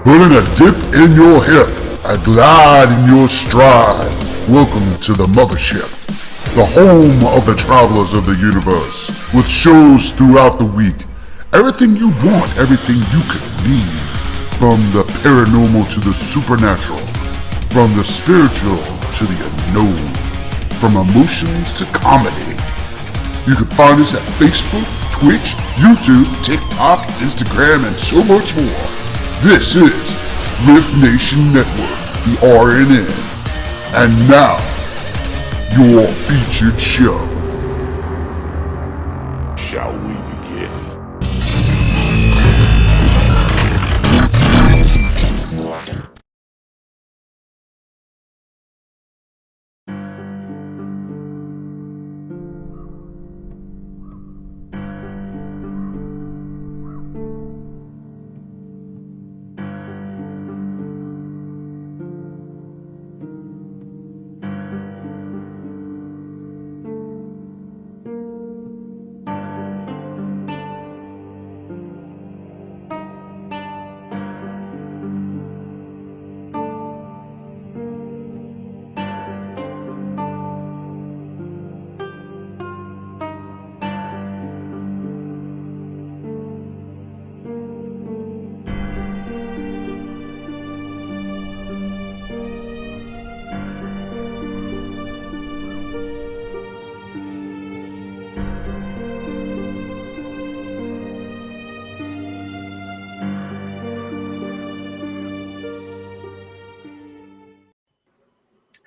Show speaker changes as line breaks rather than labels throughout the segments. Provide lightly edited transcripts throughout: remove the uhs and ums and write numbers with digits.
putting a dip in your hip, a glide in your stride. Welcome to the mothership, the home of the travelers of the universe, with shows throughout the week. Everything you want, everything you could need. From the paranormal to the supernatural, from the spiritual to the unknown, from emotions to comedy. You can find us at Facebook, Twitch, YouTube, TikTok, Instagram, and so much more. This is R.I.F.T Nation Network, the RNN. And now, your featured show. Shall we begin?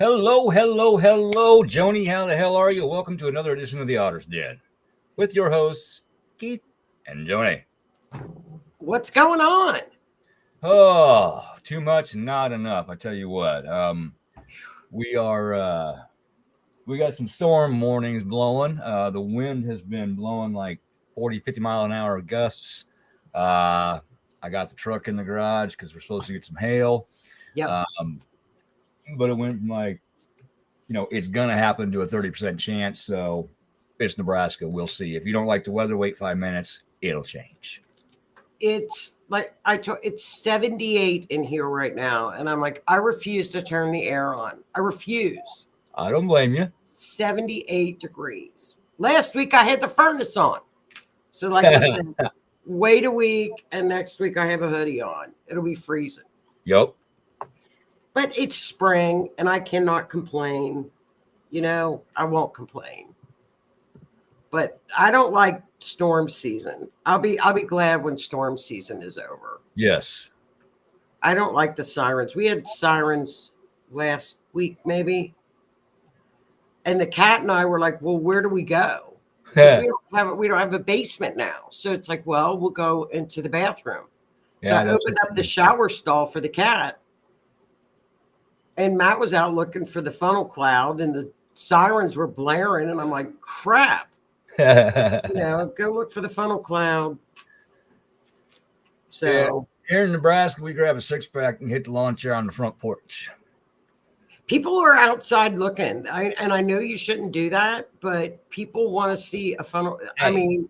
Hello, Joni. How the hell are you? Welcome to another edition of the Otter's Den with your hosts, Keith and Joni.
What's going on?
Oh, too much, not enough. I tell you what, we got some storm warnings blowing. The wind has been blowing like 40, 50 mile an hour gusts. I got the truck in the garage because we're supposed to get some hail.
Yep.
But it went from like, it's going to happen to a 30% chance. So it's Nebraska. We'll see. If you don't like the weather, wait 5 minutes. It'll change.
It's like it's 78 in here right now. And I'm like, I refuse to turn the air on. I refuse.
I don't blame you.
78 degrees. Last week I had the furnace on. So like I said, wait a week and next week I have a hoodie on. It'll be freezing.
Yep.
But it's spring and I cannot complain. I won't complain. But I don't like storm season. I'll be glad when storm season is over.
Yes.
I don't like the sirens. We had sirens last week, maybe. And the cat and I were like, well, where do we go? We don't have a basement now. So it's like, well, we'll go into the bathroom. So I opened up the shower stall for the cat. And Matt was out looking for the funnel cloud and the sirens were blaring. And I'm like, crap. Go look for the funnel cloud. So
yeah. Here in Nebraska, we grab a 6-pack and hit the lawn chair on the front porch.
People are outside looking. I know you shouldn't do that, but people want to see a funnel. Hey. I mean,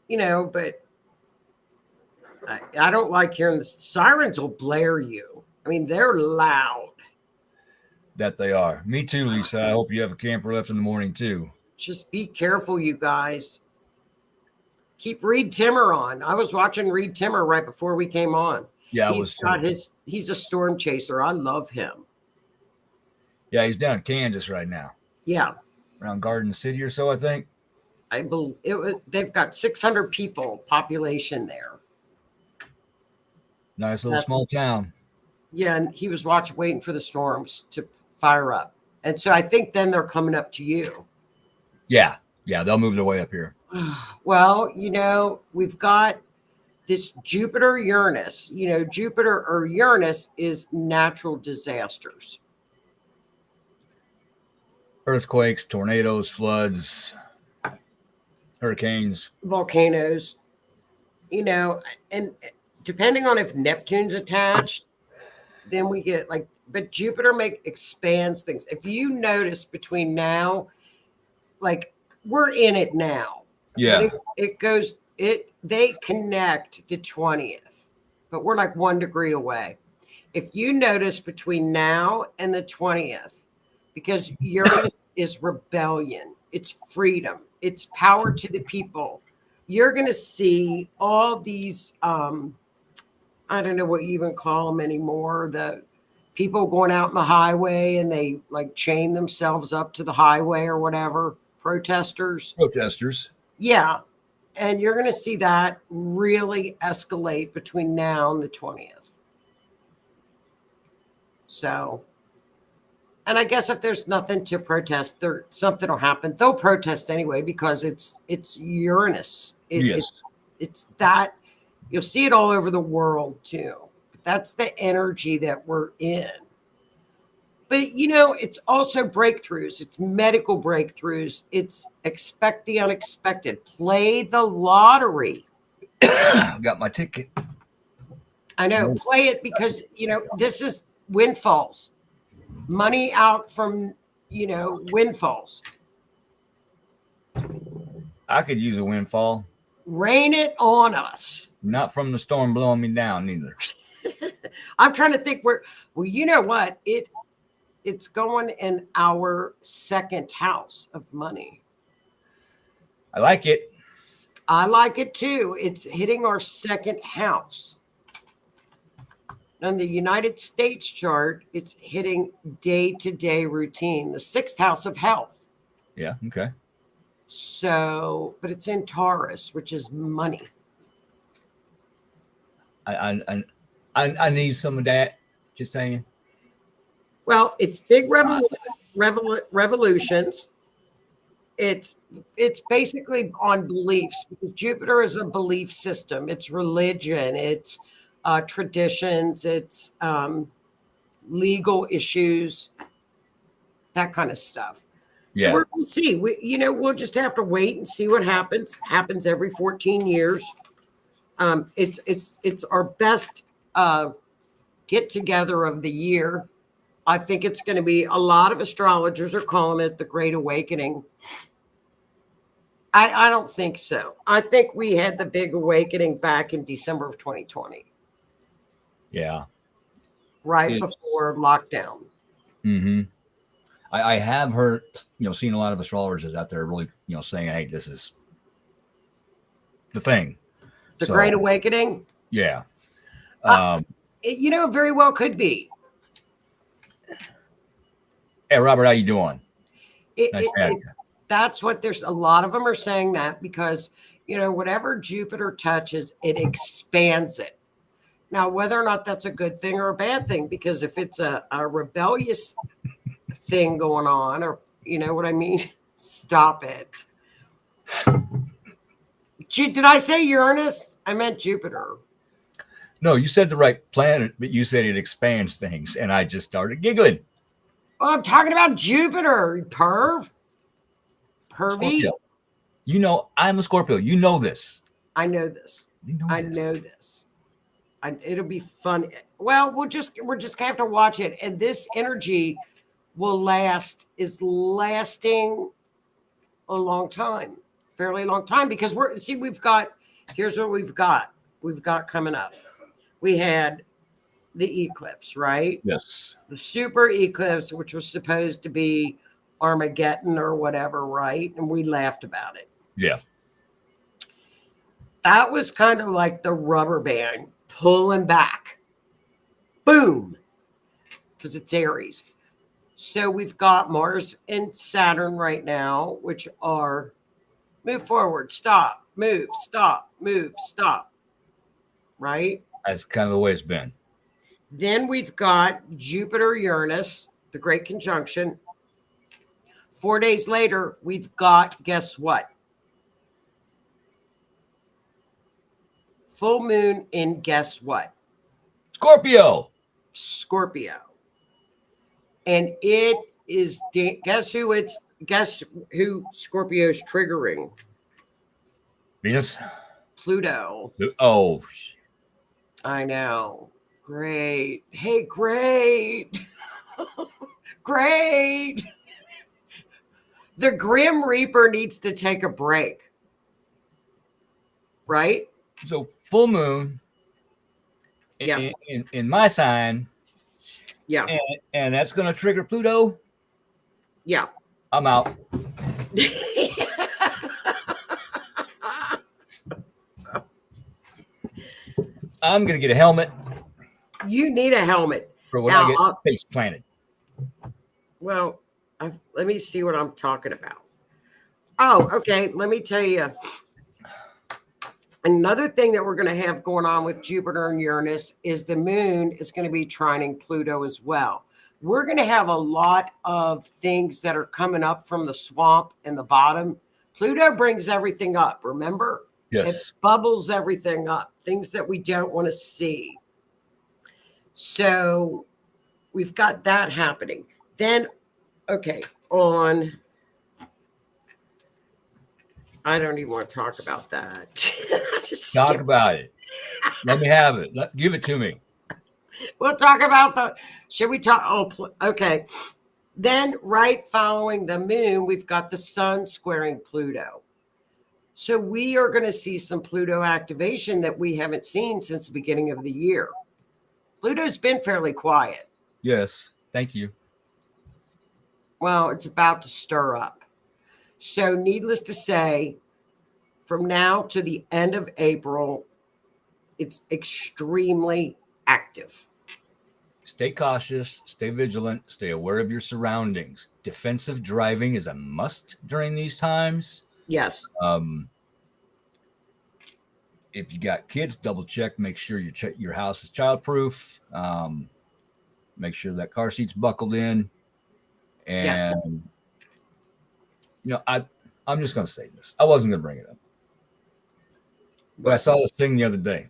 but I don't like hearing the sirens will blare you. I mean, they're loud.
That they are. Me too, Lisa. I hope you have a camper left in the morning too.
Just be careful, you guys. Keep Reed Timmer on. I was watching Reed Timmer right before we came on.
Yeah,
he's a storm chaser. I love him.
Yeah, he's down in Kansas right now.
Yeah,
around Garden City or so, I think.
I believe they've got 600 people population there.
Nice little small town.
Yeah, and he was waiting for the storms to fire up, and so I think then they're coming up to you.
Yeah, they'll move their way up here.
Well, we've got this Jupiter Uranus. Jupiter or Uranus is natural disasters.
Earthquakes, tornadoes, floods, hurricanes,
volcanoes, and depending on if Neptune's attached, then we get but Jupiter expands things. If you notice between now, we're in it now.
Yeah.
They connect the 20th. but we're like 1 degree away. If you notice between now and the 20th, because Uranus is rebellion, it's freedom, it's power to the people, you're going to see all these, I don't know what you even call them anymore, the people going out in the highway and they like chain themselves up to the highway or whatever, protesters. Yeah. And you're going to see that really escalate between now and the 20th. So, and I guess if there's nothing to protest, something will happen. They'll protest anyway because it's Uranus.
Yes.
It's that you'll see it all over the world too. That's the energy that we're in. But you know, it's also breakthroughs. It's medical breakthroughs. It's expect the unexpected. Play the lottery.
Got my ticket.
I know. Play it because you know this is windfalls. Money out from windfalls.
I could use a windfall.
Rain it on us.
Not from the storm blowing me down either.
I'm trying to think where. Well, you know what? It's going in our second house of money.
I like it.
I like it too. It's hitting our second house. On the United States chart, it's hitting day-to-day routine, the 6th house of health.
Yeah, okay.
So, but it's in Taurus, which is money.
I need some of that. Just saying.
Well, it's big revolutions. It's basically on beliefs because Jupiter is a belief system. It's religion. It's traditions. It's legal issues. That kind of stuff.
Yeah.
So we'll see. We'll just have to wait and see what happens. Happens every 14 years. It's our best get together of the year. I think it's going to be a lot of astrologers are calling it the Great Awakening. I don't think so. I think we had the big awakening back in December of 2020.
Yeah.
Right before lockdown.
Mm-hmm. I have heard, seen a lot of astrologers out there really, saying, hey, this is the thing.
The Great Awakening?
Yeah.
It very well could be.
Hey, Robert, how you doing? Nice to have you.
That's what there's a lot of them are saying that because, whatever Jupiter touches, it expands it. Now, whether or not that's a good thing or a bad thing, because if it's a rebellious thing going on, or you know what I mean, stop it. Did I say Uranus? I meant Jupiter.
No, you said the right planet, but you said it expands things, and I just started giggling.
Oh, I'm talking about Jupiter, you pervy.
Scorpio. I'm a Scorpio. You know this.
I know this. I know this. It'll be fun. Well, we're just gonna have to watch it, and this energy is lasting a long time, fairly long time, because here's what we've got coming up. We had the eclipse, right?
Yes.
The super eclipse, which was supposed to be Armageddon or whatever, right? And we laughed about it.
Yeah.
That was kind of like the rubber band pulling back. Boom. Because it's Aries. So we've got Mars and Saturn right now, which are move forward, stop, move, stop, move, stop. Right?
That's kind of the way it's been.
Then we've got Jupiter, Uranus, the Great Conjunction. 4 days later, we've got, guess what? Full moon in guess what?
Scorpio.
And it is, guess who Scorpio's triggering?
Venus.
Pluto.
Oh.
I know. Great. Hey, great. Great. The Grim Reaper needs to take a break. Right?
So full moon,
Yeah.
in my sign,
Yeah.
and that's going to trigger Pluto,
Yeah.
I'm out. I'm going to get a helmet
You need a helmet.
for when I
Now,
get face planted.
well, let me see what I'm talking about. Oh, okay. Let me tell you. Another thing that we're going to have going on with Jupiter and Uranus is the moon is going to be trining Pluto as well. We're going to have a lot of things that are coming up from the swamp and the bottom. Pluto brings everything up, remember? It
Yes.
bubbles everything up, things that we don't want to see. So we've got that happening. Then, okay, I don't even want to talk about that. Just
Talk
skip.
about it. Let me have it. Give it to me.
We'll talk about should we talk? Oh, okay. Then, right following the moon, we've got the sun squaring Pluto. So we are going to see some Pluto activation that we haven't seen since the beginning of the year. Pluto's been fairly quiet.
Yes. Thank you.
Well, it's about to stir up. So, needless to say, from now to the end of April, it's extremely active.
Stay cautious, stay vigilant, stay aware of your surroundings. Defensive driving is a must during these times.
Yes.
If you got kids, double check, make sure your house is childproof. Make sure that car seat's buckled in.
Yes.
And, I'm just going to say this. I wasn't going to bring it up. But I saw this thing the other day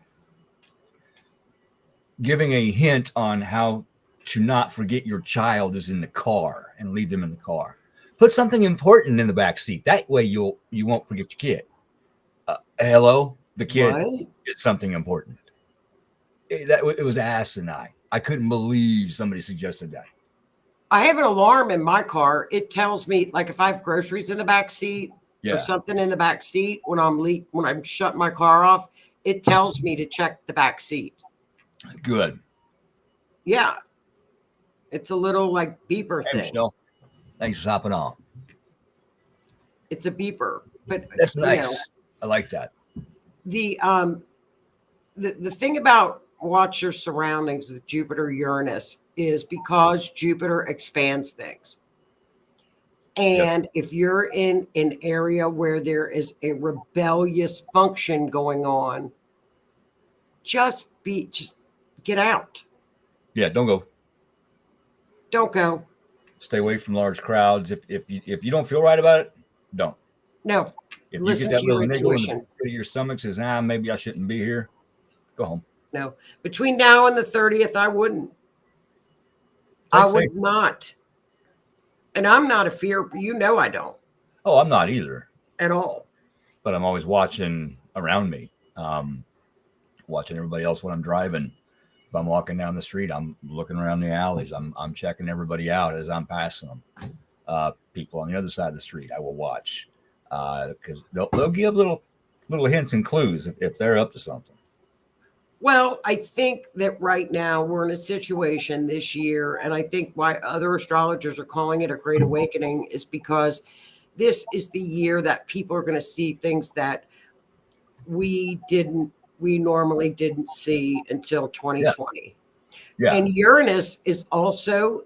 giving a hint on how to not forget your child is in the car and leave them in the car. Put something important in the back seat. That way you won't forget your kid. Hello, the kid did something important. It was asinine. I couldn't believe somebody suggested that.
I have an alarm in my car. It tells me, like, if I have groceries in the back seat or something in the back seat when I'm shutting my car off, it tells me to check the back seat.
Good.
Yeah. It's a little like beeper thing.
Michelle, thanks for hopping on.
It's a beeper, but
that's nice. I like that.
The thing about watch your surroundings with Jupiter Uranus is because Jupiter expands things. And if you're in an area where there is a rebellious function going on, just get out.
Yeah, don't go.
Don't go.
Stay away from large crowds. If you don't feel right about it, don't.
No.
If
Listen
you get that
to your
little niggle in the
intuition.
pit of your stomach says, maybe I shouldn't be here, go home.
No. Between now and the 30th, I wouldn't. I would not. And I'm not a fear. I don't.
Oh, I'm not either.
At all.
But I'm always watching around me, watching everybody else when I'm driving. If I'm walking down the street, I'm looking around the alleys. I'm checking everybody out as I'm passing them. People on the other side of the street, I will watch because they'll give little hints and clues if they're up to something.
Well, I think that right now we're in a situation this year, and I think why other astrologers are calling it a great awakening is because this is the year that people are going to see things that we normally didn't see until 2020.
Yeah.
And Uranus is also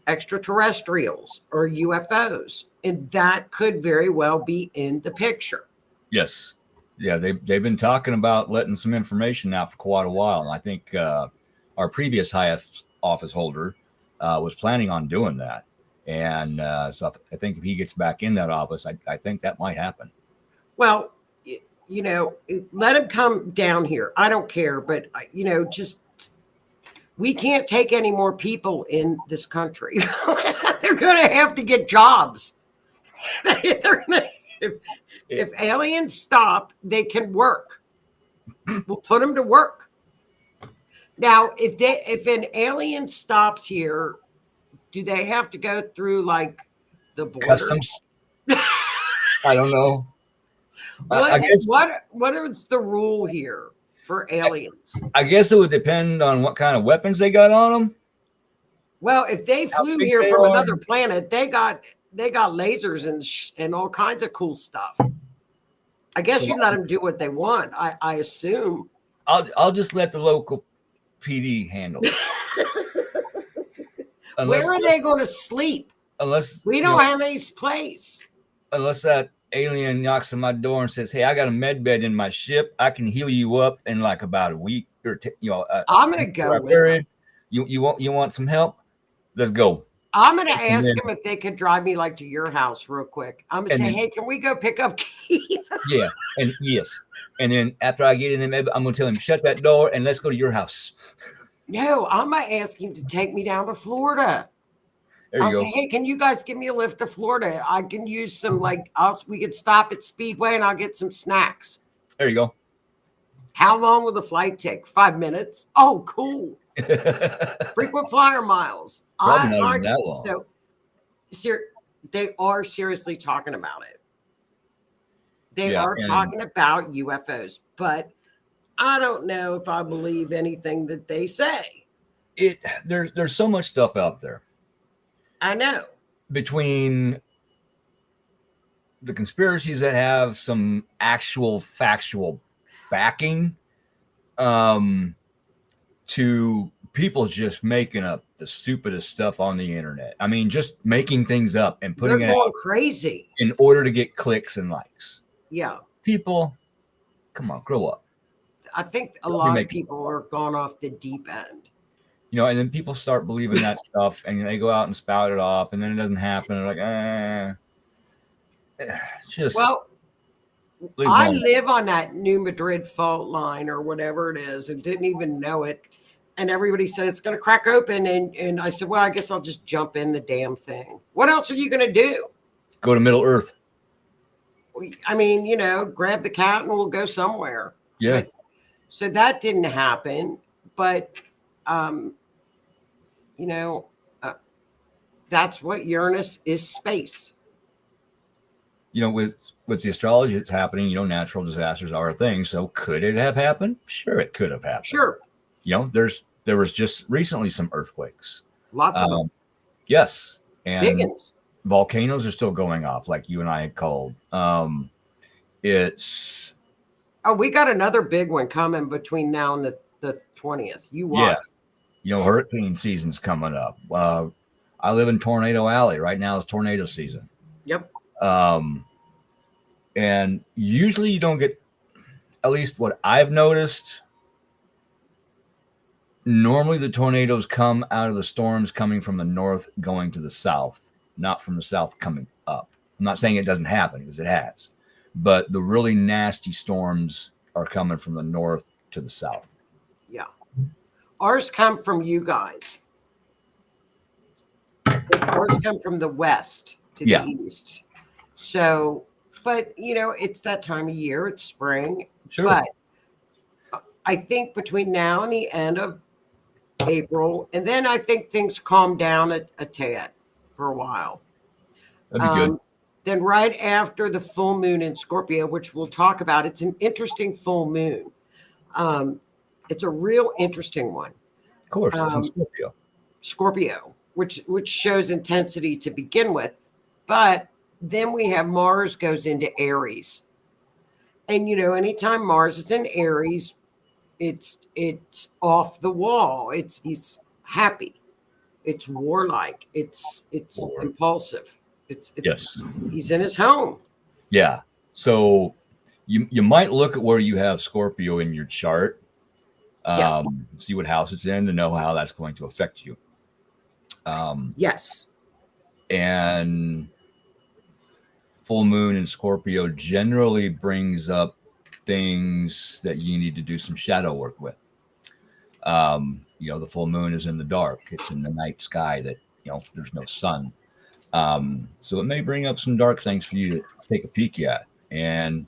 extraterrestrials or UFOs, and that could very well be in the picture.
Yes. Yeah, they've been talking about letting some information out for quite a while. And I think our previous highest office holder was planning on doing that. And so I think if he gets back in that office, I think that might happen.
Well, let him come down here. I don't care. But, we can't take any more people in this country. They're going to have to get jobs. If aliens stop, they can work. We'll put them to work. Now, if an alien stops here, do they have to go through like the border?
Customs? I don't know.
What is the rule here for aliens.
I guess it would depend on what kind of weapons they got on them.
Well, if they flew
big
here
they
from
are.
another planet, they got lasers and all kinds of cool stuff. I guess
So
you let them do what they want. I assume.
I'll just let the local PD handle it.
Where are they going to sleep?
Unless
We don't have any place.
Unless that alien knocks on my door and says, "Hey, I got a med bed in my ship. I can heal you up in like about a week or
I'm gonna go with
them. You want some help? Let's go."
I'm gonna ask them if they could drive me like to your house real quick. I'm gonna say, "Hey, can we go pick up Keith?"
Yeah, and yes, and then after I get in the med, I'm gonna tell him shut that door and let's go to your house.
No, I'm gonna ask him to take me down to Florida. I'll say, "Hey, can you guys give me a lift to Florida? I can use some we could stop at Speedway and I'll get some snacks."
There you go.
How long will the flight take? 5 minutes. Oh, cool. Frequent flyer miles.
Probably not even that long.
So, they are seriously talking about it. They are talking about UFOs, but I don't know if I believe anything that they say.
There's so much stuff out there.
I know. Between
the conspiracies that have some actual factual backing, to people just making up the stupidest stuff on the internet. I mean, just making things up and putting it out
crazy
in order to get clicks and likes.
Yeah.
People, come on, grow up.
I think a lot of people are gone off the deep end.
And then people start believing that stuff and they go out and spout it off and then it doesn't happen. They're like, just.
Well, I live on that New Madrid fault line or whatever it is and didn't even know it. And everybody said it's going to crack open. And I said, well, I guess I'll just jump in the damn thing. What else are you going to do?
Go to Middle Earth.
I mean, grab the cat and we'll go somewhere.
Yeah.
So that didn't happen. But, that's what Uranus is, space.
With the astrology that's happening, natural disasters are a thing. So could it have happened? Sure, it could have happened.
Sure.
There was just recently some earthquakes.
Lots of them.
Yes. And
big ones.
Volcanoes are still going off, like you and I had called.
We got another big one coming between now and the 20th. You watch.
Yeah. Hurricane season's coming up. I live in Tornado Alley. Right now is tornado season.
Yep.
And usually you don't get, at least what I've noticed, normally the tornadoes come out of the storms coming from the north going to the south, not from the south coming up. I'm not saying it doesn't happen because it has, but the really nasty storms are coming from the north to the south.
Yeah. Ours come from you guys. Ours come from the west to the east. So, but it's that time of year. It's spring.
Sure.
But I think between now and the end of April, and then I think things calm down a tad for a while.
That'd be good.
Then right after the full moon in Scorpio, which we'll talk about, it's an interesting full moon. It's a real interesting one.
Of course, it's in Scorpio.
Scorpio, which shows intensity to begin with, but then we have Mars goes into Aries, and anytime Mars is in Aries, it's off the wall. He's happy. It's warlike. It's impulsive. It's he's in his home.
Yeah. So you might look at where you have Scorpio in your chart. See what house it's in to know how that's going to affect you.
Yes.
And full moon in Scorpio generally brings up things that you need to do some shadow work with. The full moon is in the dark. It's in the night sky that, there's no sun. So it may bring up some dark things for you to take a peek at. And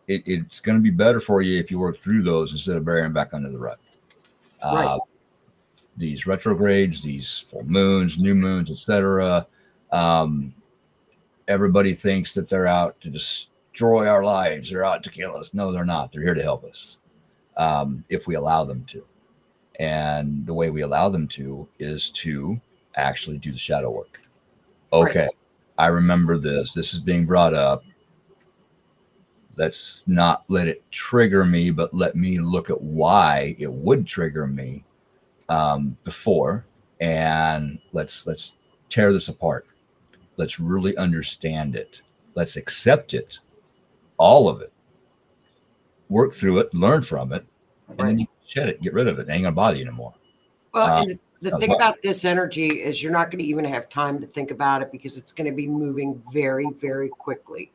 it's going to be better for you if you work through those instead of burying back under the rug.
Right.
These retrogrades, these full moons, new moons, etc. Everybody thinks that they're out to destroy our lives. They're out to kill us. No, they're not. They're here to help us. if we allow them to. And the way we allow them to is to actually do the shadow work.
Right.
Okay, I remember this. This is being brought up. Let's not let it trigger me, but let me look at why it would trigger me before, and let's tear this apart. Let's really understand it. Let's accept it, all of it. Work through it, learn from it, and then
Right.
you shed it, get rid of it. It ain't gonna bother you anymore.
Well,
Uh,
and the thing about this energy is you're not going to even have time to think about it because it's going to be moving very, very quickly.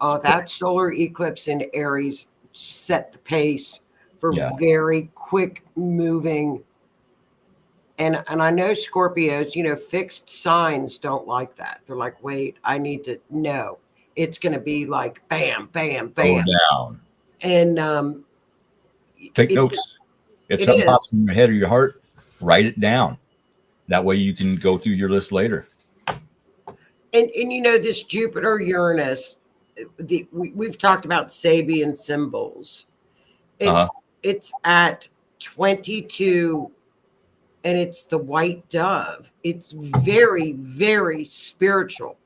That solar eclipse in Aries set the pace for
yeah,
very quick moving. And I know Scorpios, fixed signs don't like that. They're like, wait, I need to know. It's going to be like bam, bam,
go
bam.
down.
And
Take
it just,
notes. If
it
something pops
is.
in your head or your heart, write it down. That way you can go through your list later.
And this Jupiter Uranus, we've talked about Sabian symbols.
Uh-huh.
It's at 22, and it's the white dove. It's very, very spiritual.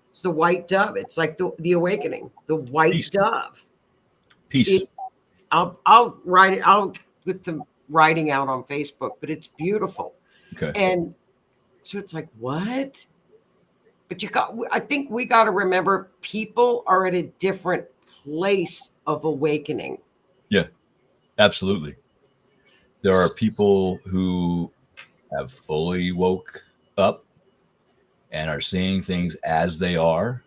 It's the white dove. It's like the awakening, the white
Peace.
dove.
Peace.
I'll write it. I'll put the writing out on Facebook, but it's beautiful.
Okay.
And so it's like, what? But I think we got to remember people are at a different place of awakening.
Yeah, absolutely. There are people who have fully woke up and are seeing things as they are.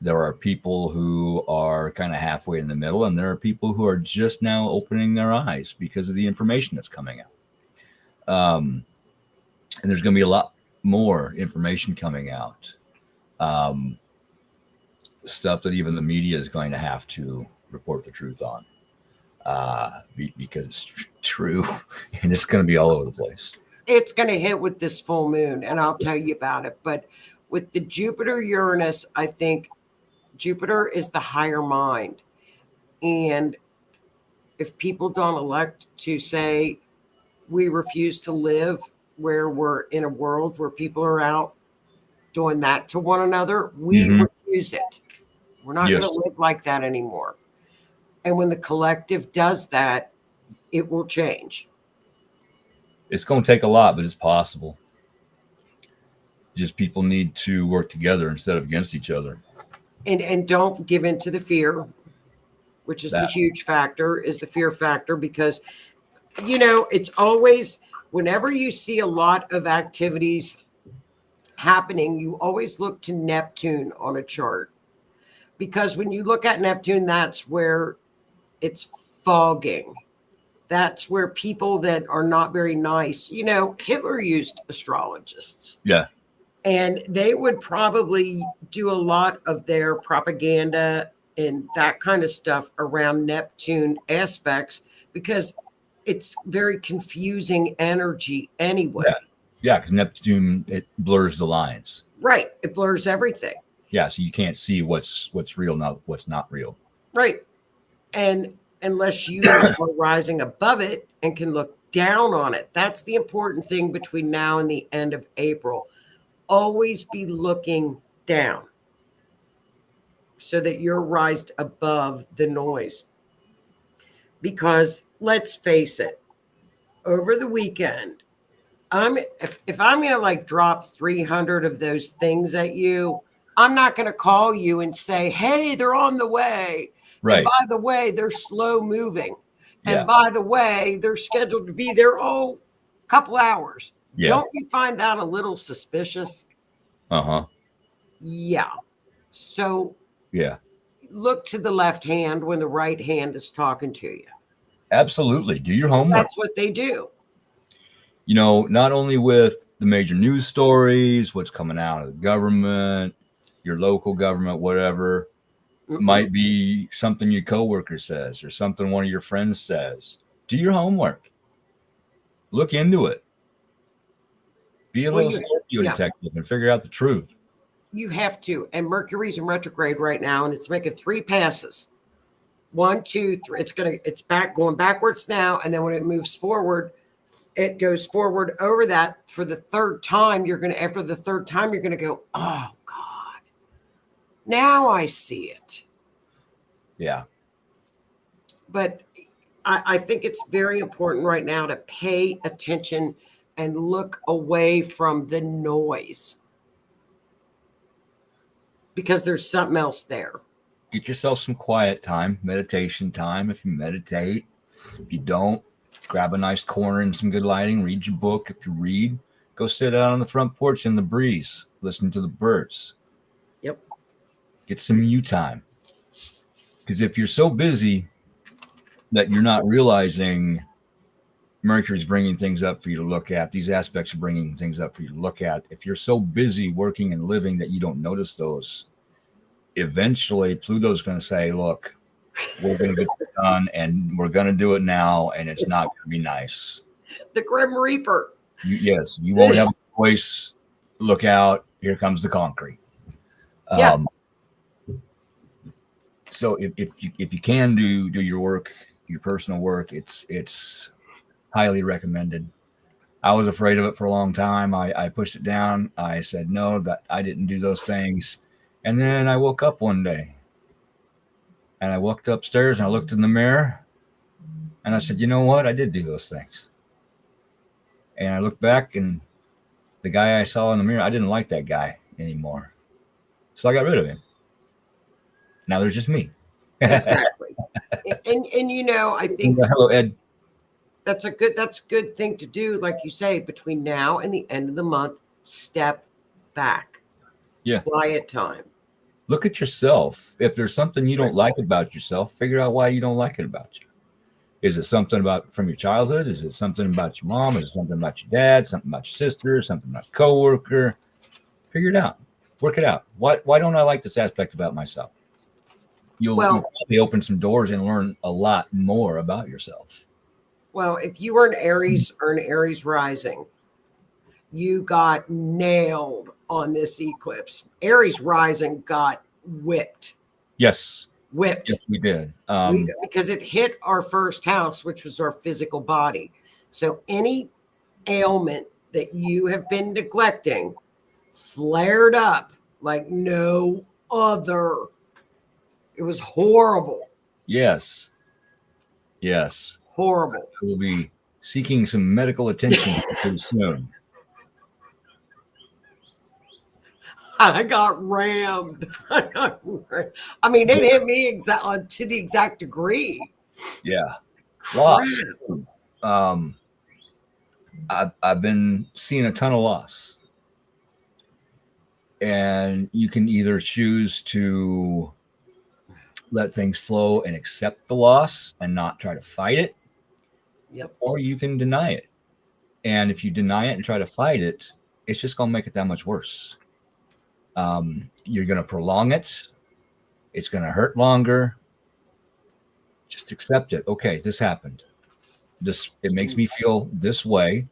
There are people who are kind of halfway in the middle, and there are people who are just now opening their eyes because of the information that's coming out. And there's going to be a lot more information coming out. Stuff that even the media is going to have to report the truth on because it's true and it's going to be all over the place.
It's going to hit with this full moon, and I'll tell you about it. But with the Jupiter Uranus, I think Jupiter is the higher mind. And if people don't elect to say, we refuse to live where we're in a world where people are out doing that to one another, we refuse it. We're not going to live like that anymore. And when the collective does that, it will change.
It's going to take a lot, but it's possible. Just people need to work together instead of against each other.
And don't give in to the fear, which is the huge factor, is the fear factor, because it's always, whenever you see a lot of activities happening, you always look to Neptune on a chart, because when you look at Neptune, that's where it's fogging. That's where people that are not very nice, Hitler used astrologists.
Yeah.
And they would probably do a lot of their propaganda and that kind of stuff around Neptune aspects, because it's very confusing energy anyway.
Yeah, because Neptune, it blurs the lines.
Right. It blurs everything.
Yeah, so you can't see what's real, not what's not real.
Right. And unless you are rising above it and can look down on it, that's the important thing between now and the end of April. Always be looking down so that you're rised above the noise. Because let's face it, over the weekend, if I'm going to like drop 300 of those things at you, I'm not going to call you and say, hey, they're on the way.
Right.
And by the way, they're slow moving. Yeah. And by the way, they're scheduled to be there, a couple hours. Yeah. Don't you find that a little suspicious?
Uh-huh.
Yeah. So
yeah,
look to the left hand when the right hand is talking to you.
Absolutely. Do your homework.
That's what they do.
Not only with the major news stories, what's coming out of the government, your local government, whatever. It might be something your coworker says or something one of your friends says. Do your homework. Look into it. Be a little Scorpio detective and figure out the truth.
You have to. And Mercury's in retrograde right now, and it's making 3 passes. 1, 2, 3. It's going backwards now, and then when it moves forward, it goes forward over that for the third time. After the third time, you're gonna go, oh God, now I see it.
Yeah.
But I think it's very important right now to pay attention and look away from the noise, because there's something else there.
Get yourself some quiet time, meditation time if you meditate. If you don't, grab a nice corner and some good lighting, read your book. If you read, go sit out on the front porch in the breeze, listen to the birds.
Yep.
Get some you time. Because if you're so busy that you're not realizing Mercury's bringing things up for you to look at, these aspects are bringing things up for you to look at. If you're so busy working and living that you don't notice those, eventually Pluto's going to say, look, we're going to get this done and we're going to do it now, and it's not going to be nice.
The Grim Reaper.
Yes, you won't have a voice. Look out, here comes the concrete.
Yeah.
So if you can do your work, your personal work, it's highly recommended. I was afraid of it for a long time. I pushed it down. I said no, that I didn't do those things. And then I woke up one day and I walked upstairs and I looked in the mirror and I said, you know what? I did do those things. And I looked back, and the guy I saw in the mirror, I didn't like that guy anymore. So I got rid of him. Now there's just me.
Exactly. and I think
Hello, Ed.
that's a good thing to do. Like you say, between now and the end of the month, step back.
Yeah.
Quiet time.
Look at yourself. If there's something you don't like about yourself, figure out why you don't like it about you. Is it something from your childhood? Is it something about your mom? Is it something about your dad? Something about your sister? Something about a coworker? Figure it out. Work it out. Why don't I like this aspect about myself? You'll probably open some doors and learn a lot more about yourself.
Well, if you were an Aries or an Aries rising, you got nailed on this eclipse. Aries rising got whipped.
Yes.
Whipped.
Yes, we did.
Because it hit our first house, which was our physical body. So any ailment that you have been neglecting flared up like no other. It was horrible.
Yes. Yes.
Horrible.
We'll be seeking some medical attention pretty soon.
I got rammed. I mean, it hit me to the exact degree.
Yeah. Loss. I've been seeing a ton of loss. And you can either choose to let things flow and accept the loss and not try to fight it.
Yep.
Or you can deny it. And if you deny it and try to fight it, it's just going to make it that much worse. You're going to prolong it. It's going to hurt longer. Just accept it. Okay, this happened. It makes me feel this way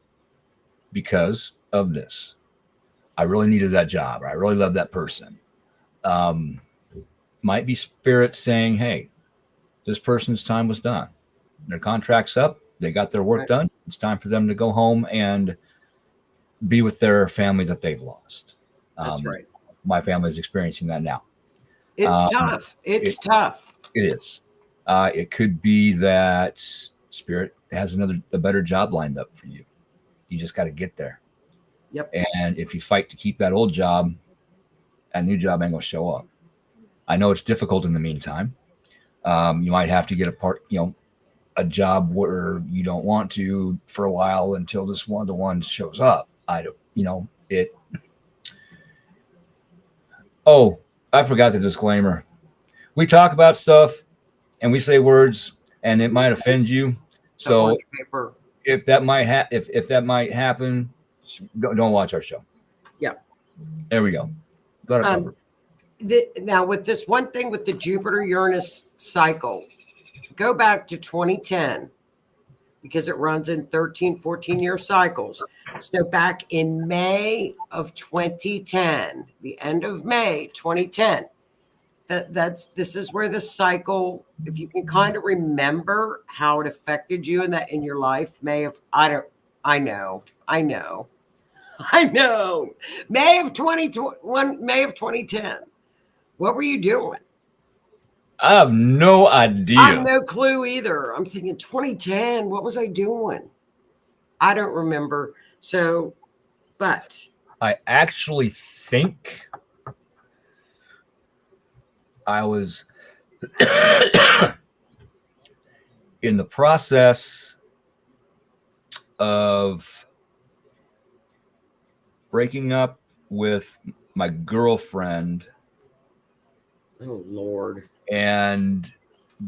because of this. I really needed that job, or I really love that person. Might be spirit saying, hey, this person's time was done. Their contract's up. They got their work done. It's time for them to go home and be with their family that they've lost.
That's right.
My family is experiencing that now.
It's tough. It's tough.
It is. It could be that spirit has a better job lined up for you. You just got to get there.
Yep.
And if you fight to keep that old job, that new job ain't going to show up. I know it's difficult in the meantime. You might have to get a job where you don't want to for a while until this one of the ones shows up. Oh, I forgot the disclaimer. We talk about stuff and we say words and it might offend you. So if that might happen, don't watch our show.
Yeah.
There we go. Got it covered.
Now with this one thing with the Jupiter-Uranus cycle, go back to 2010 because it runs in 13, 14-year cycles. So back in May of 2010, the end of May 2010, this is where the cycle, if you can kind of remember how it affected you in your life, I know. I know. May of 2021, May of 2010. What were you doing?
I have no
I have
idea.
no clue either. I'm thinking 2010. What was I doing? I don't remember. So, but
I actually think I was in the process of breaking up with my girlfriend
oh Lord.
and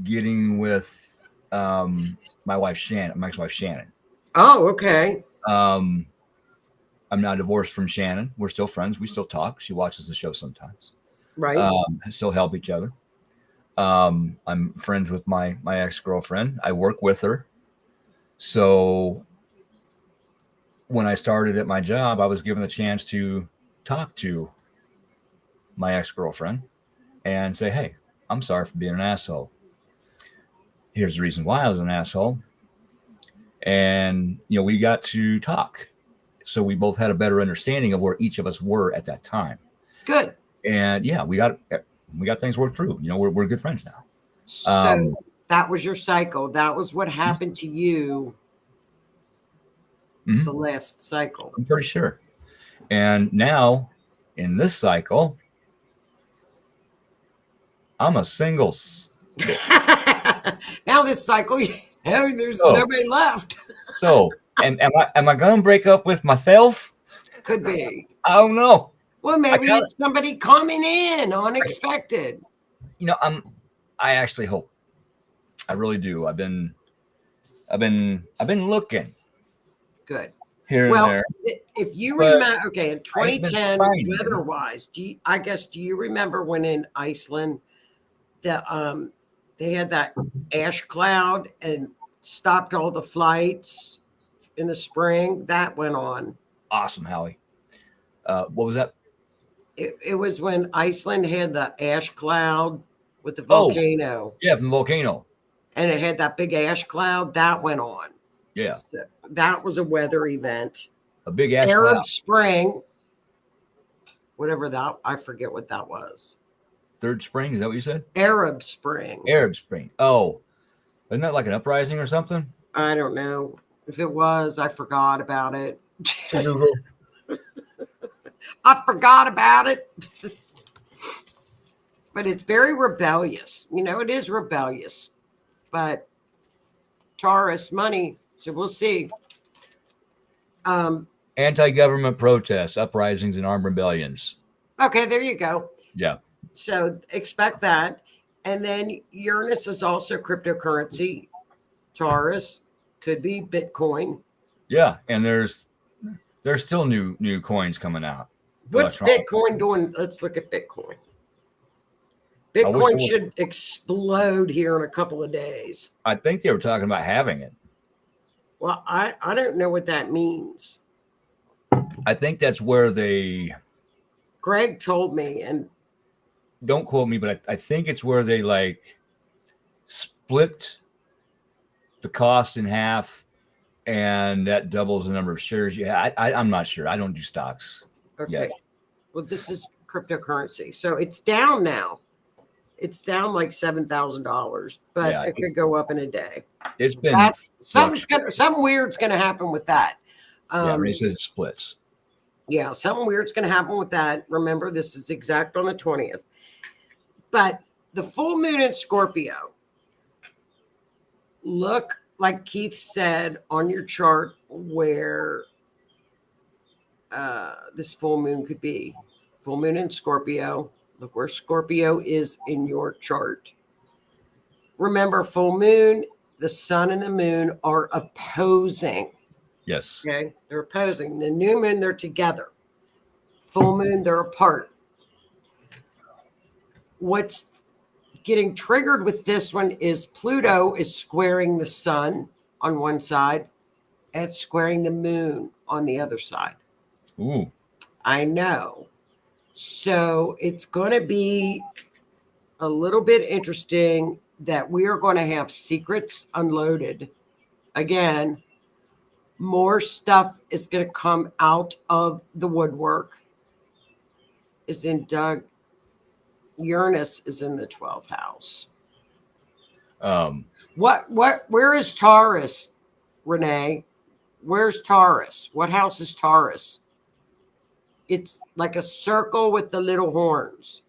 getting with my wife Shannon, my ex-wife Shannon.
Oh, okay.
I'm now divorced from Shannon. We're still friends. We still talk. She watches the show sometimes.
Right.
Still help each other. I'm friends with my ex-girlfriend. I work with her. So when I started at my job, I was given the chance to talk to my ex-girlfriend and say, hey, I'm sorry for being an asshole. Here's the reason why I was an asshole. And, we got to talk. So we both had a better understanding of where each of us were at that time.
Good.
And yeah, we got things worked through. We're good friends now.
So that was your cycle. That was what happened to you the last cycle.
I'm pretty sure. And now in this cycle, I'm a single.
Now this cycle, there's nobody left.
So am I going to break up with myself?
Could be.
I don't know.
Well, maybe it's somebody coming in unexpected.
I actually hope. I really do. I've been looking.
Good.
Here and there.
If you remember, okay, in 2010, weather-wise, do you remember when in Iceland, they had that ash cloud and stopped all the flights in the spring? That went on.
Awesome, Howie. What was that?
It was when Iceland had the ash cloud with the volcano.
Yeah, from the volcano.
And it had that big ash cloud that went on.
Yeah.
So that was a weather event.
A big ash
Arab
cloud.
Spring. Whatever that, I forget what that was.
Third Spring, is that what you said?
Arab Spring.
Arab Spring. Oh, isn't that like an uprising or something?
I don't know. If it was, I forgot about it. I forgot about it. But it's very rebellious. It is rebellious. But Taurus money, so we'll see.
Anti-government protests, uprisings, and armed rebellions.
Okay, there you go.
Yeah.
So expect that. And then Uranus is also cryptocurrency. Taurus could be Bitcoin.
Yeah, and there's still new coins coming out.
What's Bitcoin doing? Let's look at Bitcoin. Bitcoin should explode here in a couple of days.
I think they were talking about having it.
Well, I don't know what that means.
I think that's where
Greg told me, and
don't quote me, but I think it's where they split the cost in half, and that doubles the number of shares you have. I'm not sure. I don't do stocks.
Okay.
Yet.
Well, this is cryptocurrency, so it's down now. It's down like $7,000, but it could go up in a day.
It's been
something weird's going to happen with that.
Renee says it splits.
Yeah, something weird's going to happen with that. Remember, this is exact on the 20th. But the full moon in Scorpio, look like Keith said on your chart where this full moon could be. Full moon in Scorpio. Look where Scorpio is in your chart. Remember, full moon, the sun and the moon are opposing.
Yes.
Okay. They're opposing. The new moon, they're together. Full moon, they're apart. What's getting triggered with this one is Pluto is squaring the sun on one side and squaring the moon on the other side.
Ooh.
I know. So it's going to be a little bit interesting that we are going to have secrets unloaded again. More stuff is going to come out of the woodwork. Is in Doug. Uranus is in the 12th house. Where is Taurus, Renee? Where's Taurus? What house is Taurus? It's like a circle with the little horns.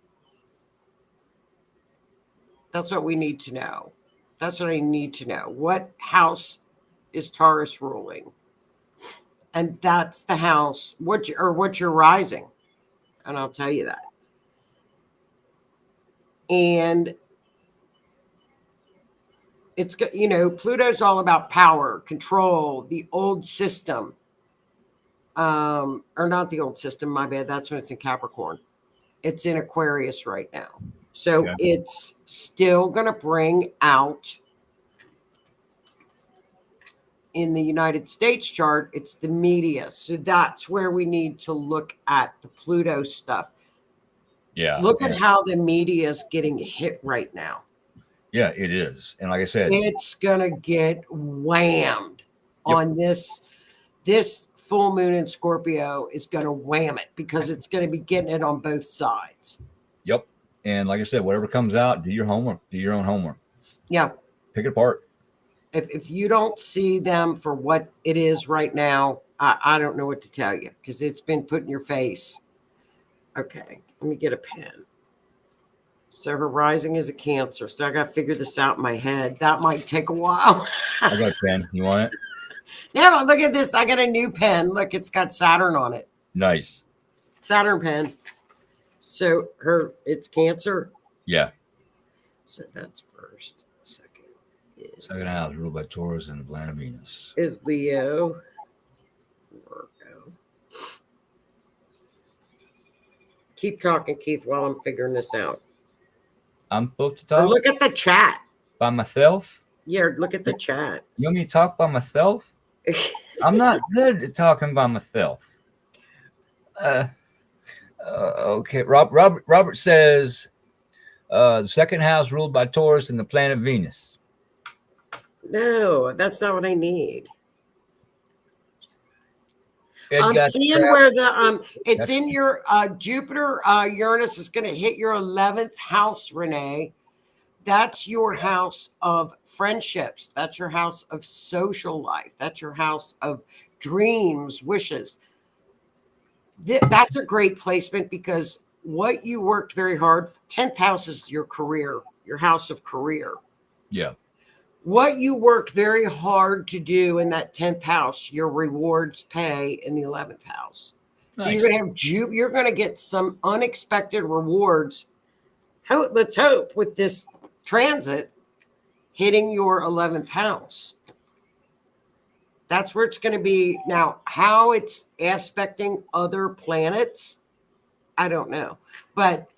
That's what we need to know. That's what I need to know. What house is Taurus ruling? And that's the house. What's your rising? And I'll tell you that. And it's, Pluto's all about power, control, the old system. Or not the old system, my bad. That's when it's in Capricorn. It's in Aquarius right now. So it's still going to bring out, in the United States chart, it's the media. So that's where we need to look at the Pluto stuff.
Yeah.
Look at how the media is getting hit right now.
Yeah, it is. And like I said,
it's going to get whammed on this full moon in Scorpio is going to wham it because it's going to be getting it on both sides.
Yep. And like I said, whatever comes out, do your homework. Do your own homework.
Yeah.
Pick it apart.
If you don't see them for what it is right now, I don't know what to tell you because it's been put in your face. Okay. Let me get a pen. So her rising is a Cancer. So I got to figure this out in my head. That might take a while.
I got a pen. You want it?
Now look at this. I got a new pen. Look, it's got Saturn on it.
Nice.
Saturn pen. So it's Cancer.
Yeah.
So that's first.
Second house ruled by Taurus and the planet Venus.
Is Leo. Virgo. Keep talking, Keith, while I'm figuring this out.
I'm supposed to talk?
Or look at the chat.
By myself?
Yeah, look at the chat.
You want me to talk by myself? I'm not good at talking by myself. Okay. Robert says the second house ruled by Taurus and the planet Venus.
No, that's not what I need.
I'm
seeing where the it's in your Jupiter. Uranus is going to hit your 11th house, Renee. That's your house of friendships. That's your house of social life. That's your house of dreams, wishes. That's a great placement because what you worked very hard. 10th house is your career, your house of career.
Yeah.
What you worked very hard to do in that 10th house, your rewards pay in the 11th house. Nice. So you're going to have you're going to get some unexpected rewards. Let's hope with this transit hitting your 11th house. That's where it's going to be. Now, how it's aspecting other planets, I don't know. But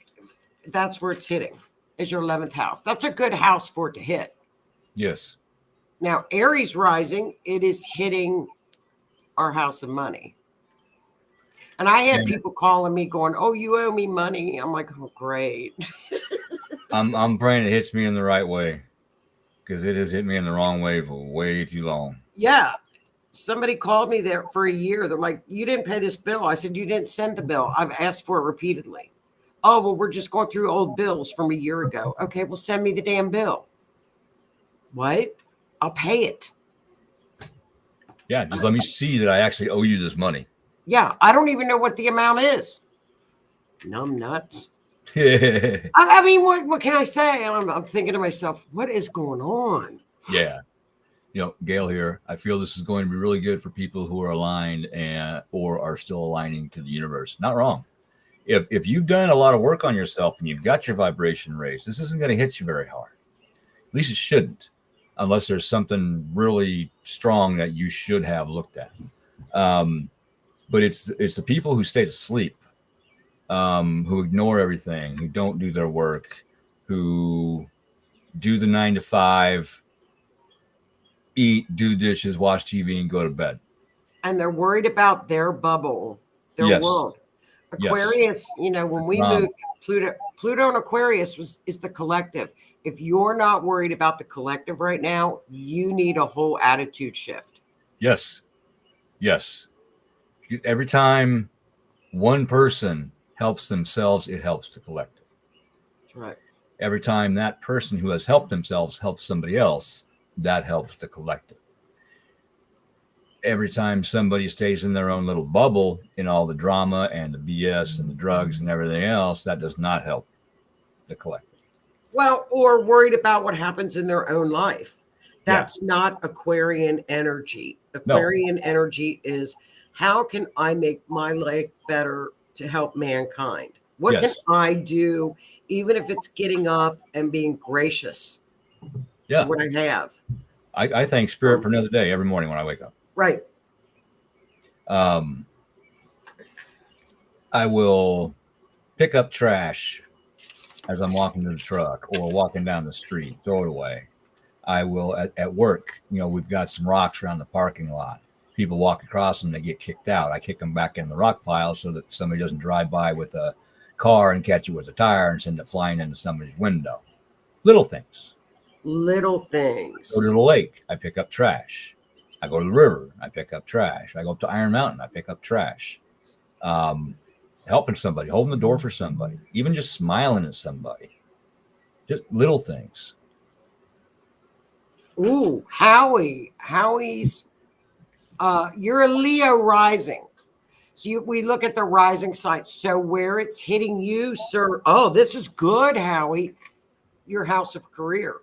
that's where it's hitting, is your 11th house. That's a good house for it to hit.
Yes.
Now, Aries rising, it is hitting our house of money. And I had people calling me going, oh, you owe me money. I'm like, oh, great.
I'm praying it hits me in the right way because it has hit me in the wrong way for way too long.
Yeah. Somebody called me there for a year. They're like, you didn't pay this bill. I said, you didn't send the bill. I've asked for it repeatedly. Oh, well, we're just going through old bills from a year ago. Okay, well, send me the damn bill. What? I'll pay it.
Yeah, just let me see that I actually owe you this money.
Yeah, I don't even know what the amount is. Numb nuts. I mean, what can I say? I'm thinking to myself, what is going on?
Yeah. Gail here. I feel this is going to be really good for people who are aligned or are still aligning to the universe. Not wrong. If you've done a lot of work on yourself and you've got your vibration raised, this isn't going to hit you very hard. At least it shouldn't. Unless there's something really strong that you should have looked at. But it's the people who stay asleep, who ignore everything, who don't do their work, who do the 9 to 5, eat, do dishes, watch TV, and go to bed.
And they're worried about their bubble, their world. Aquarius, when we moved, Pluto and Aquarius is the collective. If you're not worried about the collective right now, you need a whole attitude shift.
Yes. Every time one person helps themselves, it helps the collective.
Right.
Every time that person who has helped themselves helps somebody else, that helps the collective. Every time somebody stays in their own little bubble in all the drama and the BS and the drugs and everything else, that does not help the collective.
Well, or worried about what happens in their own life. That's not Aquarian energy. Aquarian energy is, how can I make my life better to help mankind? What can I do, even if it's getting up and being gracious for what I have?
I thank Spirit for another day every morning when I wake up.
Right.
I will pick up trash as I'm walking to the truck or walking down the street, throw it away. I will at work, we've got some rocks around the parking lot. People walk across them, they get kicked out. I kick them back in the rock pile so that somebody doesn't drive by with a car and catch you with a tire and send it flying into somebody's window. Little things.
Little things.
Go to the lake, I pick up trash. I go to the river, I pick up trash. I go up to Iron Mountain, I pick up trash. Helping somebody, holding the door for somebody, even just smiling at somebody. Just little things.
Ooh, Howie's, you're a Leo rising. So we look at the rising site. So where it's hitting you, sir. Oh, this is good, Howie. Your house of career.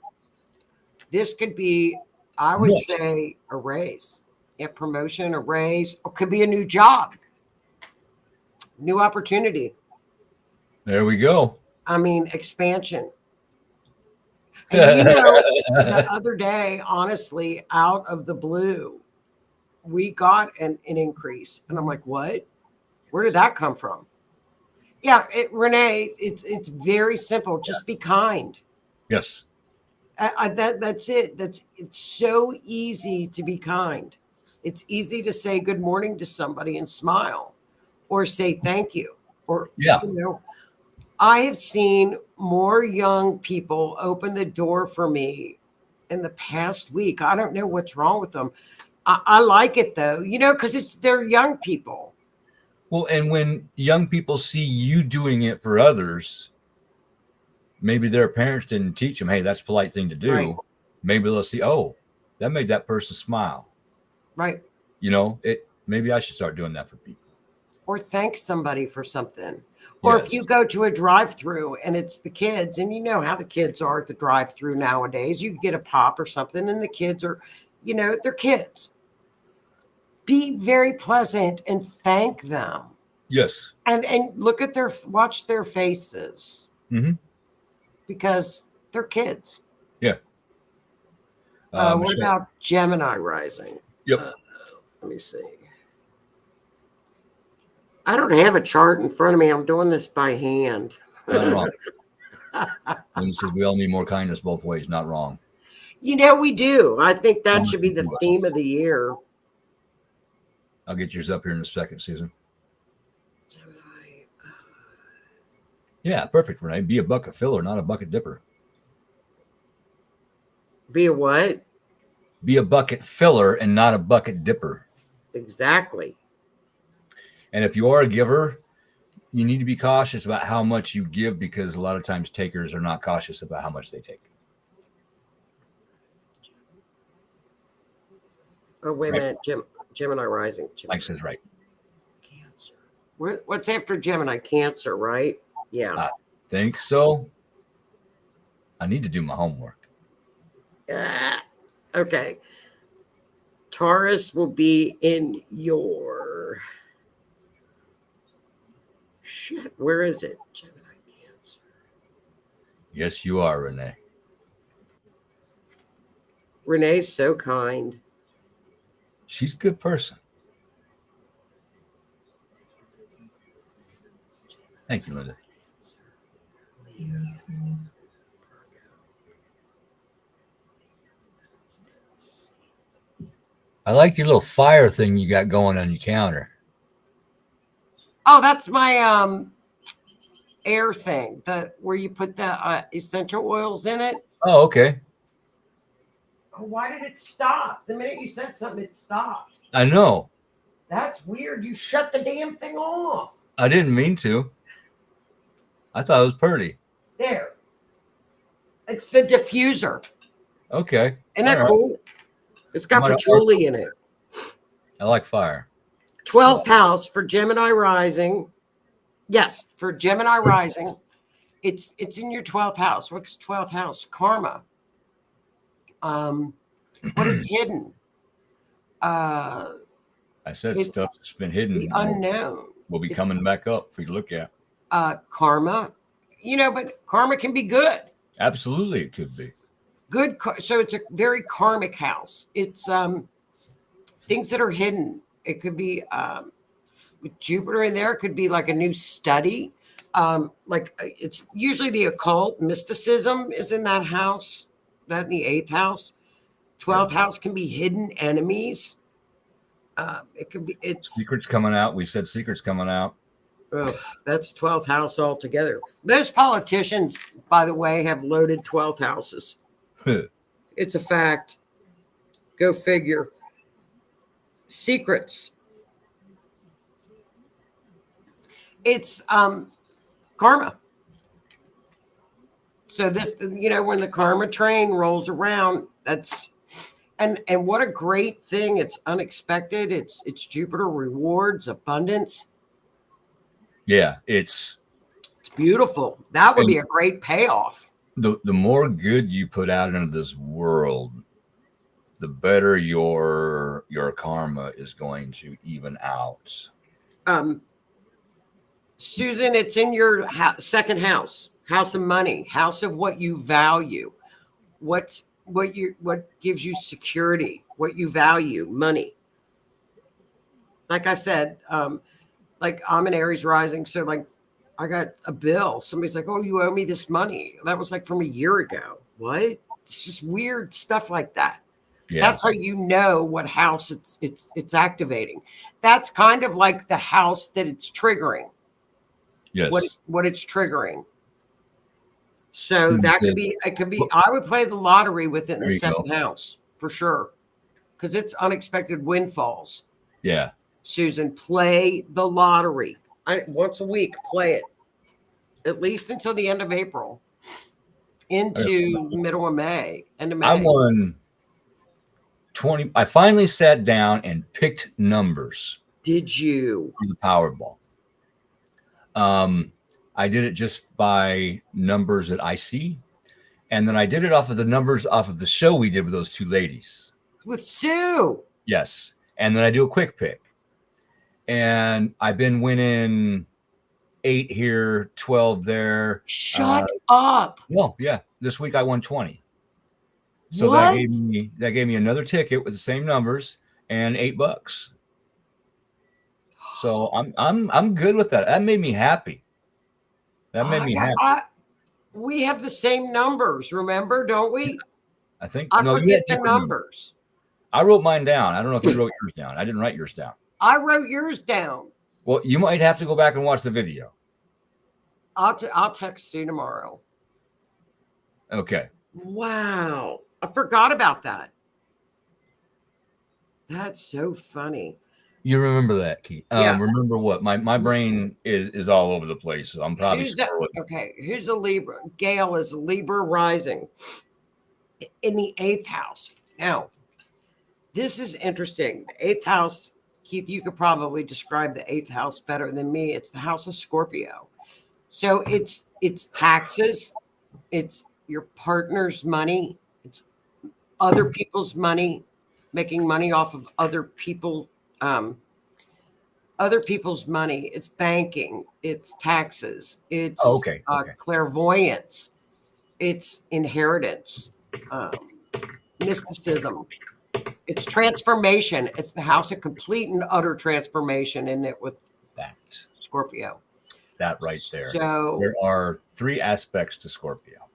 This could be, I would say, a raise, a promotion, a raise, or could be a new job, new opportunity.
There we go.
I mean, expansion. And the other day, honestly, out of the blue, we got an increase. And I'm like, what? Where did that come from? Yeah, Renee, it's very simple. Just be kind.
Yes.
That's it. It's so easy to be kind. It's easy to say good morning to somebody and smile, or say thank you. Or I have seen more young people open the door for me in the past week. I don't know what's wrong with them. I like it though, because they're young people.
Well, and when young people see you doing it for others, maybe their parents didn't teach them, hey, that's a polite thing to do. Right. Maybe they'll see, oh, that made that person smile.
Right.
Maybe I should start doing that for people.
Or thank somebody for something. Or if you go to a drive-through and it's the kids, and you know how the kids are at the drive-through nowadays, you get a pop or something and the kids are, they're kids. Be very pleasant and thank them.
Yes.
And look at watch their faces.
Mm-hmm.
Because they're kids.
Yeah.
What about Gemini rising?
Yep.
Let me see. I don't have a chart in front of me. I'm doing this by hand.
Not wrong. When he says we all need more kindness both ways, not wrong.
We do. I think that should be the theme of the year.
I'll get yours up here in the second season. Yeah, perfect, Renee. Be a bucket filler, not a bucket dipper.
Be a what?
Be a bucket filler and not a bucket dipper.
Exactly.
And if you are a giver, you need to be cautious about how much you give, because a lot of times takers are not cautious about how much they take.
Oh, wait a minute. Gemini rising.
Mike says right.
Cancer. What's after Gemini? Cancer, right? Yeah.
I think so. I need to do my homework.
Okay. Taurus will be in your... Shit, where is it? Gemini, Cancer.
Yes, you are, Renee.
Renee's so kind.
She's a good person. Thank you, Linda. I like your little fire thing you got going on your counter.
Oh, that's my air thing. Where you put the essential oils in it.
Oh, okay.
Oh, why did it stop? The minute you said something, it stopped.
I know.
That's weird. You shut the damn thing off.
I didn't mean to. I thought it was pretty.
There. It's the diffuser.
Okay.
Isn't
All
that
right.
cool? It's got
Might have-
patchouli in it.
I like fire.
12th house for Gemini rising. Yes, for Gemini rising. It's in your 12th house. What's 12th house? Karma. What is hidden?
I said
It's,
stuff that's been
it's
hidden
the unknown.
will be coming back up for you to look at.
Karma. But karma can be good.
Absolutely, it could be.
Good. So it's a very karmic house. It's things that are hidden. It could be with Jupiter in there. It could be like a new study. It's usually the occult, mysticism is in that house. That in the 8th house. 12th house can be hidden enemies. It could be. It's
Secrets coming out. We said secrets coming out.
that's 12th house altogether. Those politicians, by the way, have loaded 12th houses. It's a fact. Go figure. Secrets. It's karma. So this, when the karma train rolls around, that's and what a great thing. It's unexpected. It's Jupiter rewards, abundance.
Yeah,
It's beautiful. That would be a great payoff.
the more good you put out into this world, the better your karma is going to even out.
Susan, it's in your second house, house of money, house of what you value, what gives you security, what you value, money. Like I said, like I'm an Aries rising, so like I got a bill. Somebody's like, "Oh, you owe me this money." That was like from a year ago. What? It's just weird stuff like that.
Yeah.
That's how you know what house it's activating. That's kind of like the house that it's triggering.
Yes.
What it's triggering. So that could be. It could be. I would play the lottery within the second house for sure, because it's unexpected windfalls.
Yeah.
Susan, play the lottery. Once a week, play it. At least until the end of April. Into the middle of May. End of May.
I won 20. I finally sat down and picked numbers.
Did you?
For the Powerball. I did it just by numbers that I see. And then I did it off of the numbers off of the show we did with those two ladies.
With Sue.
Yes. And then I do a quick pick. And I've been winning 8 here, 12 there.
Shut up.
No, yeah. This week I won 20. So
what?
that gave me another ticket with the same numbers and $8. So I'm good with that. That made me happy. That made me happy.
We have the same numbers, remember, don't we?
I think
I forget the numbers.
I wrote mine down. I don't know if you wrote yours down. I didn't write yours down.
I wrote yours down.
Well, you might have to go back and watch the video.
I'll text Sue tomorrow.
Okay.
Wow. I forgot about that. That's so funny.
You remember that, Keith?
Yeah.
Remember what? My brain is all over the place. So I'm probably
okay. Who's a Libra? Gail is a Libra rising in the 8th house. Now, this is interesting. The 8th house, Keith, you could probably describe the 8th house better than me. It's the house of Scorpio. So it's taxes, it's your partner's money, it's other people's money, making money off of other people's money. It's banking, it's taxes, it's clairvoyance, it's inheritance, mysticism, it's transformation. It's the house of complete and utter transformation, isn't it, with
that
Scorpio?
That right there.
So
there are 3 aspects to Scorpio.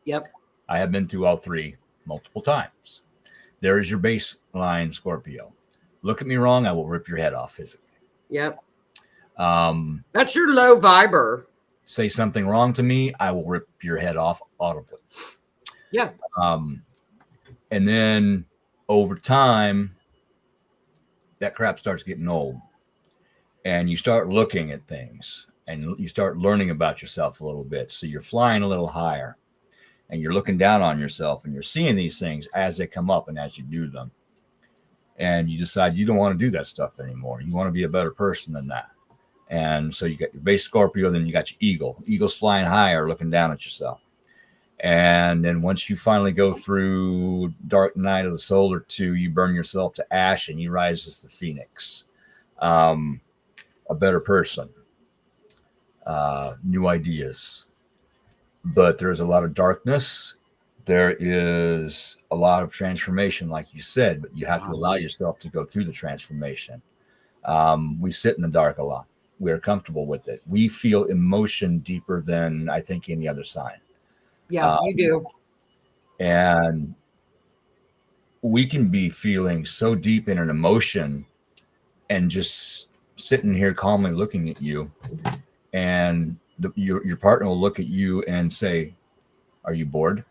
Yep.
I have been through all 3 multiple times. There is your baseline Scorpio. Look at me wrong, I will rip your head off physically.
Yep. That's your low viber.
Say something wrong to me, I will rip your head off audibly.
Yeah.
And then over time, that crap starts getting old. And you start looking at things and you start learning about yourself a little bit. So you're flying a little higher and you're looking down on yourself and you're seeing these things as they come up and as you do them. And you decide you don't want to do that stuff anymore. You want to be a better person than that. And so you got your base Scorpio, then you got your eagle. Eagle's flying higher, looking down at yourself. And then once you finally go through dark night of the soul or two, you burn yourself to ash and you rise as the phoenix. A better person, new ideas. But there's a lot of darkness. There is a lot of transformation, like you said, but you have to allow yourself to go through the transformation. We sit in the dark a lot. We're comfortable with it. We feel emotion deeper than I think any other sign.
Yeah, you do.
And we can be feeling so deep in an emotion and just sitting here calmly looking at you, and your partner will look at you and say, "Are you bored?" And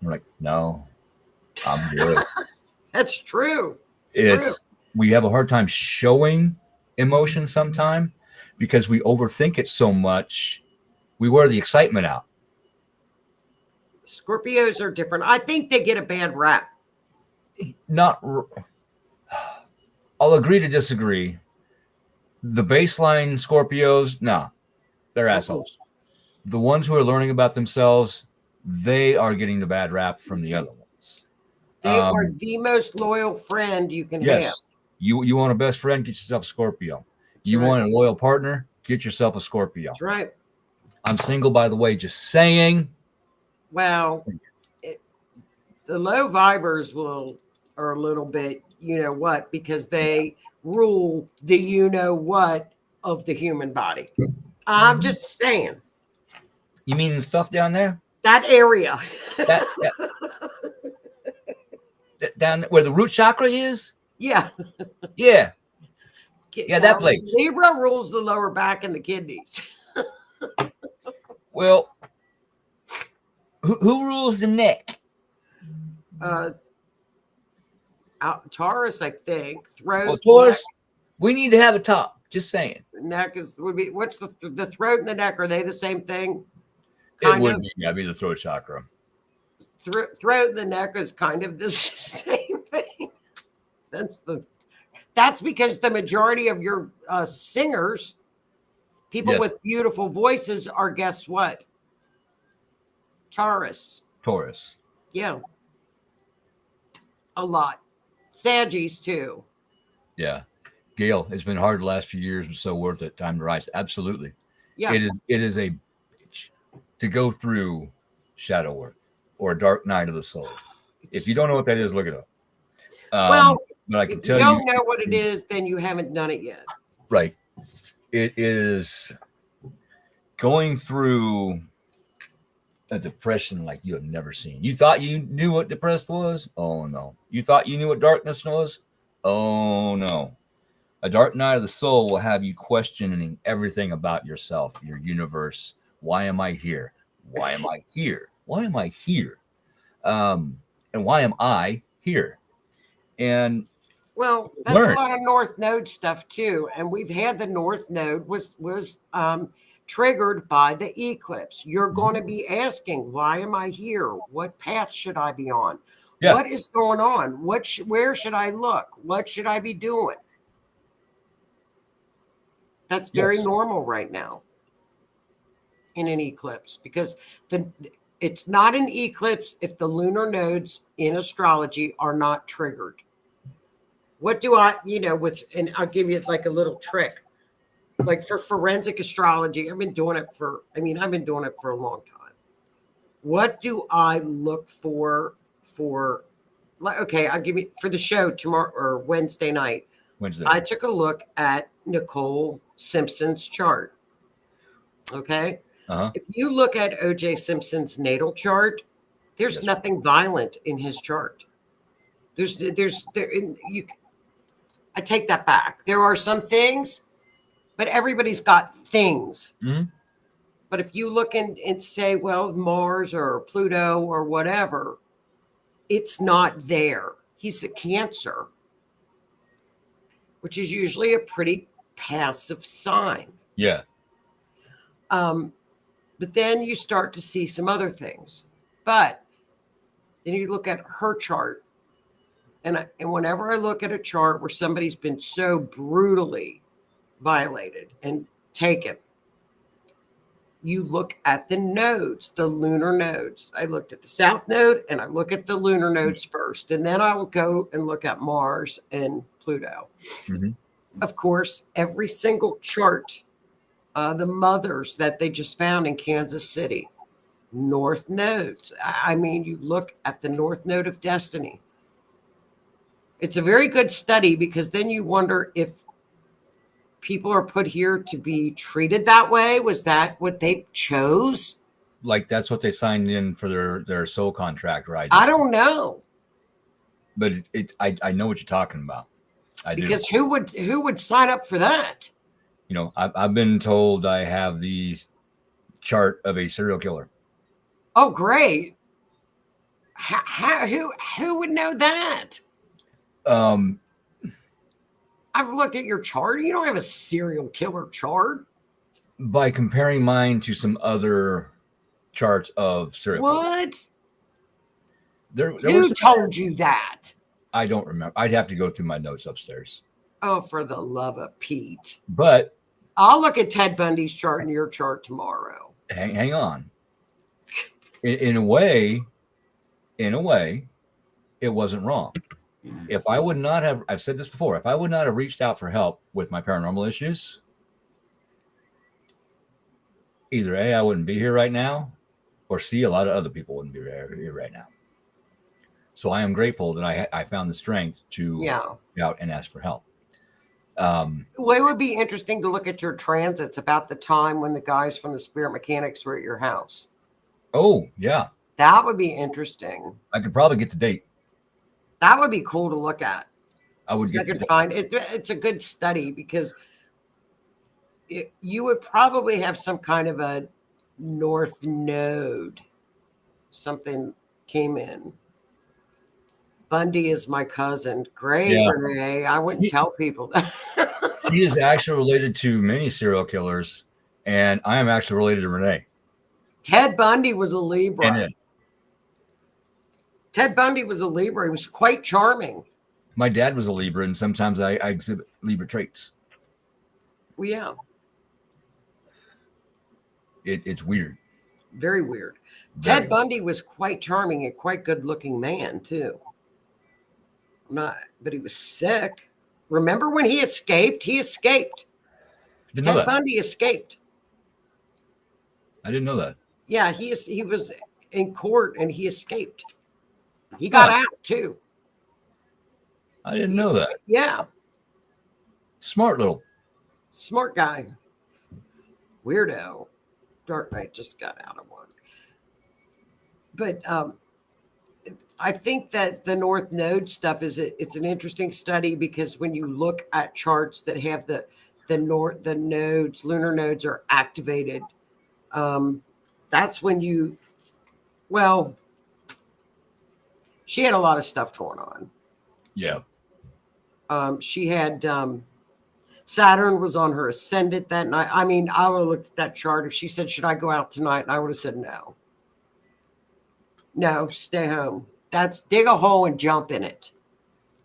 we're like, "No, I'm good."
That's true.
It's we have a hard time showing emotion sometimes because we overthink it so much. We wear the excitement out.
Scorpios are different. I think they get a bad rap.
I'll agree to disagree. The baseline Scorpios, nah, they're assholes. The ones who are learning about themselves, they are getting the bad rap from the other ones.
They are the most loyal friend you can have.
You want a best friend, get yourself a Scorpio. You want a loyal partner, get yourself a Scorpio.
That's right.
I'm single, by the way, just saying.
Well, the low vibers are a little bit, you know what, because they rule the you know what of the human body. I'm just saying.
You mean the stuff down there?
That area.
Down where the root chakra is?
Yeah.
Yeah. Yeah, that place.
Libra rules the lower back and the kidneys.
Well, who rules the neck?
Taurus, I think. Throat.
Well, Taurus, neck. We need to have a talk. Just saying.
Neck would be what's the throat and the neck? Are they the same thing?
It would be. Yeah, be the throat chakra.
Throat and the neck is kind of the same thing. That's because the majority of your singers, people with beautiful voices, are guess what? Taurus. Yeah. A lot. Saggies too.
Yeah. Gail, it's been hard the last few years, but so worth it. Time to rise. Absolutely.
Yeah.
It is a bitch to go through shadow work or a dark night of the soul. If you don't know what that is, look it up. But I can tell you,
if you don't know what it is, then you haven't done it yet.
Right. It is going through a depression like you have never seen. You thought you knew what depressed was? Oh, no. You thought you knew what darkness was? Oh, no. A dark night of the soul will have you questioning everything about yourself, your universe. Why am I here? Why am I here? Why am I here? And why am I here? And
well, that's a lot of North Node stuff too. And we've had the North Node was triggered by the eclipse. You're going to be asking, why am I here? What path should I be on? Yeah. What is going on? Where should I look? What should I be doing? That's very normal right now in an eclipse, because it's not an eclipse if the lunar nodes in astrology are not triggered. What do I, and I'll give you like a little trick. Like for forensic astrology, I've been doing it for a long time. What do I look for, okay, I'll give you, for the show tomorrow or Wednesday night, I took a look at Nicole Simpson's chart. Okay. If you look at O.J. Simpson's natal chart, there's nothing violent in his chart. I take that back. There are some things, but everybody's got things.
Mhm.
But if you look and say, well, Mars or Pluto or whatever, it's not there. He's a Cancer, which is usually a pretty passive sign.
Yeah.
But then you start to see some other things. But then you look at her chart. And whenever I look at a chart where somebody's been so brutally violated and taken, you look at the nodes, the lunar nodes. I looked at the south node and I look at the lunar nodes first. And then I will go and look at Mars and Pluto.
Mm-hmm.
Of course, every single chart, the mothers that they just found in Kansas City, north nodes. I mean, you look at the north node of destiny. It's a very good study because then you wonder if people are put here to be treated that way. Was that what they chose?
Like that's what they signed in for their soul contract, right?
I don't know.
But I know what you're talking about. I do.
Because who would sign up for that?
You know, I've been told I have the chart of a serial killer.
Oh, great. Who would know that? I've looked at your chart. You don't have a serial killer chart.
By comparing mine to some other charts of serial killers.
What?
There
Who told you that?
I don't remember. I'd have to go through my notes upstairs.
Oh, for the love of Pete.
But
I'll look at Ted Bundy's chart and your chart tomorrow.
hang on. In a way, it wasn't wrong. If I would not have, I've said this before, if I would not have reached out for help with my paranormal issues, either A, I wouldn't be here right now, or C, a lot of other people wouldn't be here right now. So I am grateful that I found the strength to go out and ask for help.
Well, it would be interesting to look at your transits about the time when the guys from the Spirit Mechanics were at your house.
Oh, yeah.
That would be interesting.
I could probably get the date.
That would be cool to look at.
I
could find it. It's a good study because you would probably have some kind of a north node. Something came in. Bundy is my cousin. Great, yeah. Renee. I wouldn't tell people that.
She is actually related to many serial killers, and I am actually related to Renee.
Ted Bundy was a Libra. Ted Bundy was a Libra. He was quite charming.
My dad was a Libra, and sometimes I exhibit Libra traits.
Well, yeah.
It's weird.
Very weird. Ted Bundy was quite charming and quite good-looking man, too. But he was sick. Remember when he escaped? He escaped. Ted Bundy escaped.
I didn't know that.
Yeah, he was in court and he escaped. He got out too.
I didn't know that.
Yeah.
Smart
guy. Weirdo. Dark Knight just got out of one. But I think that the North Node stuff it's an interesting study because when you look at charts that have the nodes, lunar nodes are activated, that's when she had a lot of stuff going on.
Yeah.
She had Saturn was on her ascendant that night. I mean, I would have looked at that chart. If she said, should I go out tonight? And I would have said no. No, stay home. That's dig a hole and jump in it.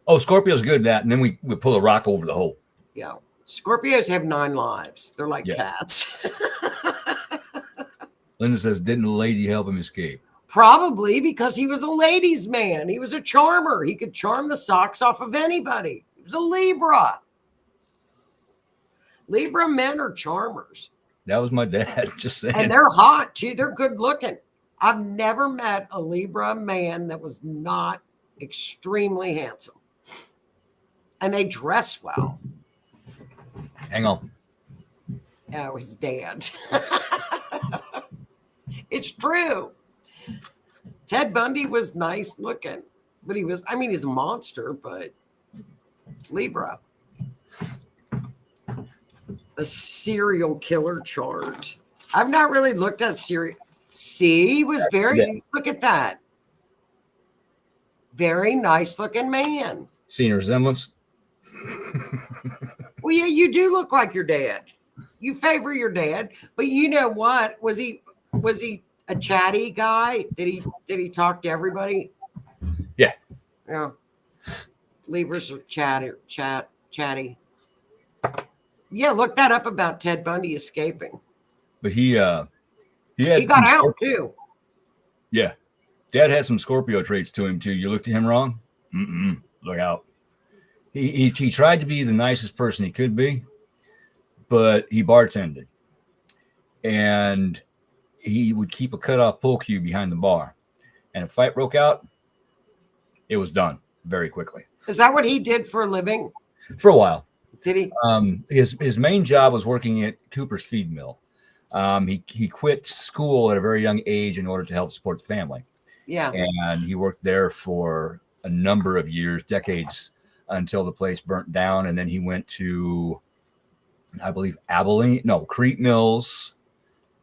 Oh, Scorpio's good at that. And then we pull a rock over the hole.
Yeah. Scorpios have 9 lives. They're like cats.
Linda says, didn't the lady help him escape?
Probably because he was a ladies' man. He was a charmer. He could charm the socks off of anybody. He was a Libra. Libra men are charmers.
That was my dad, just saying.
And they're hot, too. They're good looking. I've never met a Libra man that was not extremely handsome. And they dress well.
Hang on.
Oh, his dad. It's true. Ted Bundy was nice looking, but he's a monster, but Libra. a serial killer chart. I've not really looked at serial. See, he was very. Look at that. Very nice looking man.
Seen a resemblance?
Well, yeah, you do look like your dad. You favor your dad, but you know what? Was he a chatty guy? Did he talk to everybody?
Yeah.
Yeah. Libras are chatty. Yeah, look that up about Ted Bundy escaping.
But he got
out too.
Yeah. Dad had some Scorpio traits to him too. You looked at him wrong? Look out. He tried to be the nicest person he could be, but he bartended. And he would keep a cutoff pool cue behind the bar. And if a fight broke out, it was done very quickly.
Is that what he did for a living?
For a while.
Did he?
His main job was working at Cooper's feed mill. He quit school at a very young age in order to help support the family.
Yeah.
And he worked there for a number of years, decades, until the place burnt down. And then he went to, I believe, Crete Mills.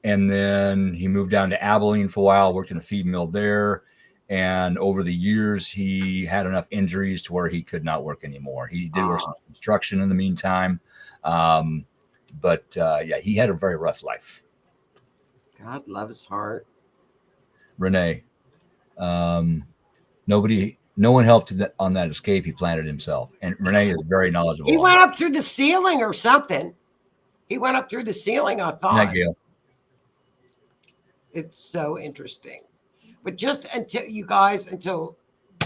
And then he moved down to Abilene for a while, worked in a feed mill there. And over the years, he had enough injuries to where he could not work anymore. He did work some construction in the meantime. But he had a very rough life.
God love his heart.
Renee, no one helped on that escape. He planted himself. And Renee is very knowledgeable.
He went up through the ceiling or something. He went up through the ceiling, I thought. It's so interesting. But just until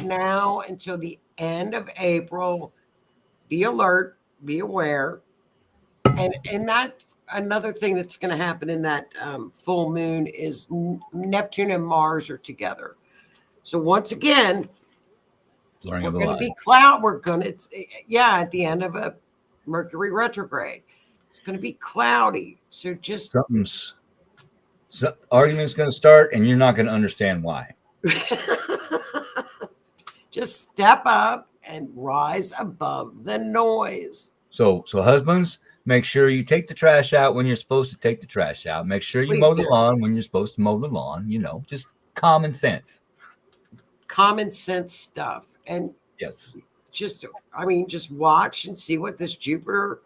now, until the end of April, be alert, be aware. And that another thing that's going to happen in that full moon is Neptune and Mars are together. So once again, we're going to be cloud. At the end of a Mercury retrograde, it's going to be cloudy. So just
argument's going to start, and you're not going to understand why.
Just step up and rise above the noise.
So husbands, make sure you take the trash out when you're supposed to take the trash out. Make sure you mow the lawn when you're supposed to mow the lawn. Just common sense.
Common sense stuff. And
yes,
just watch and see what this Jupiter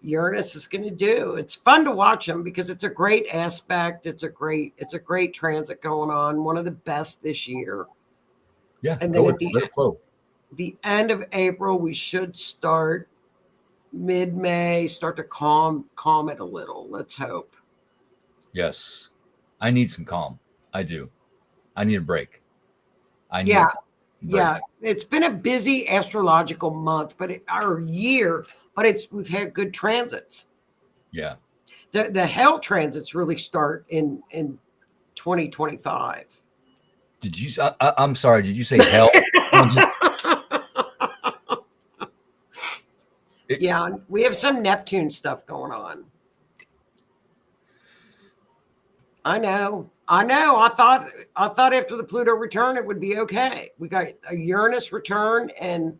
Uranus is going to do. It's fun to watch them because it's a great aspect. It's a great transit going on. One of the best this year.
Yeah.
And then at the end of April, we should start mid-May, start to calm it a little. Let's hope.
Yes. I need some calm. I do. I need a break.
Yeah. It's been a busy astrological month, our year, but we've had good transits.
Yeah.
The hell transits really start in 2025.
Did you? I'm sorry. Did you say hell?
Yeah, we have some Neptune stuff going on. I know. I thought after the Pluto return it would be okay. We got a Uranus return, and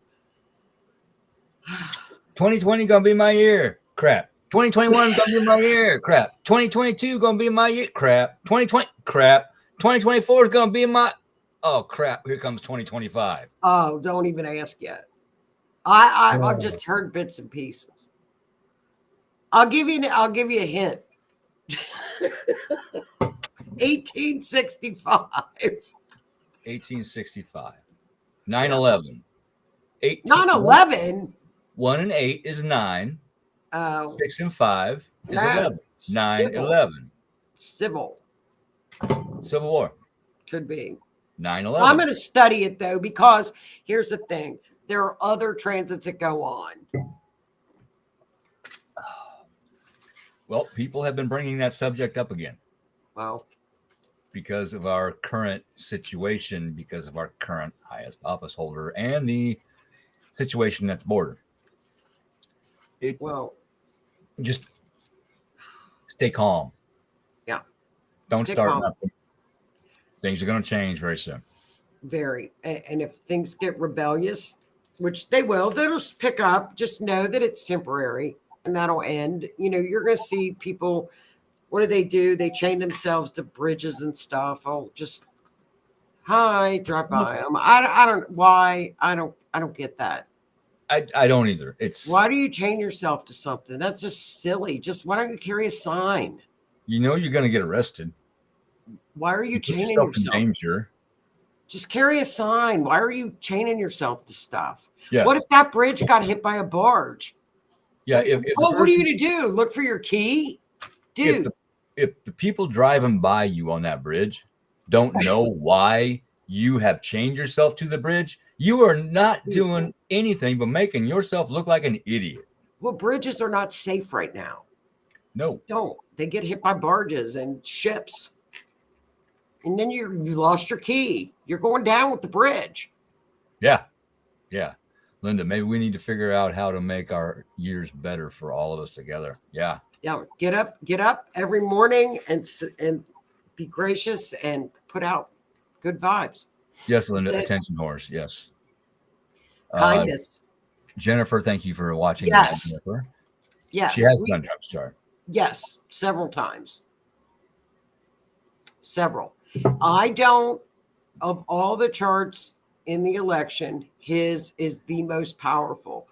2020 gonna be my year. Crap. 2021 gonna be my year. Crap. 2022 gonna be my year. Crap. 2020. Crap. 2024 is gonna be my. Oh crap! Here comes 2025.
Oh, don't even ask yet. I've just heard bits and pieces. I'll give you a hint. 1865.
1865. 9/11.
9/11.
1 and 8 is 9. 6 and 5 is 11. 9/11.
Civil
War.
could be
9/11.
I'm going to study it though, because here's the thing: there are other transits that go on.
Well, people have been bringing that subject up again.
Well, because
of our current situation, because of our current highest office holder, and the situation at the border. Just stay calm.
Yeah.
Don't start nothing. Things are going to change very soon.
Very. And if things get rebellious, which they will, they'll just pick up. Just know that it's temporary. and that'll end. You know, you're going to see people. What do? They chain themselves to bridges and stuff. Oh, just hi, drive by them. I don't why. I don't get that.
I don't either.
Why do you chain yourself to something? That's just silly. Just why don't you carry a sign?
You know you're going to get arrested.
Why are you
Put
chaining yourself?
in danger.
Just carry a sign. Why are you chaining yourself to stuff?
Yeah.
What if that bridge got hit by a barge?
Yeah.
What are you going to do? Look for your key? Dude.
If the people driving by you on that bridge don't know why you have chained yourself to the bridge, you are not doing anything but making yourself look like an idiot.
Well, bridges are not safe right now.
No.
Don't. They get hit by barges and ships. And then you lost your key. You're going down with the bridge.
Yeah. Yeah. Linda, maybe we need to figure out how to make our years better for all of us together. Yeah.
Yeah. Get up every morning and be gracious and put out good vibes.
Yes, Linda. Attention horse. Yes.
Kindness.
Jennifer, thank you for watching.
Yes.
Jennifer.
Yes.
She has done Jumpstart.
Yes. Several times. Several. I don't, of all the charts in the election, his is the most powerful.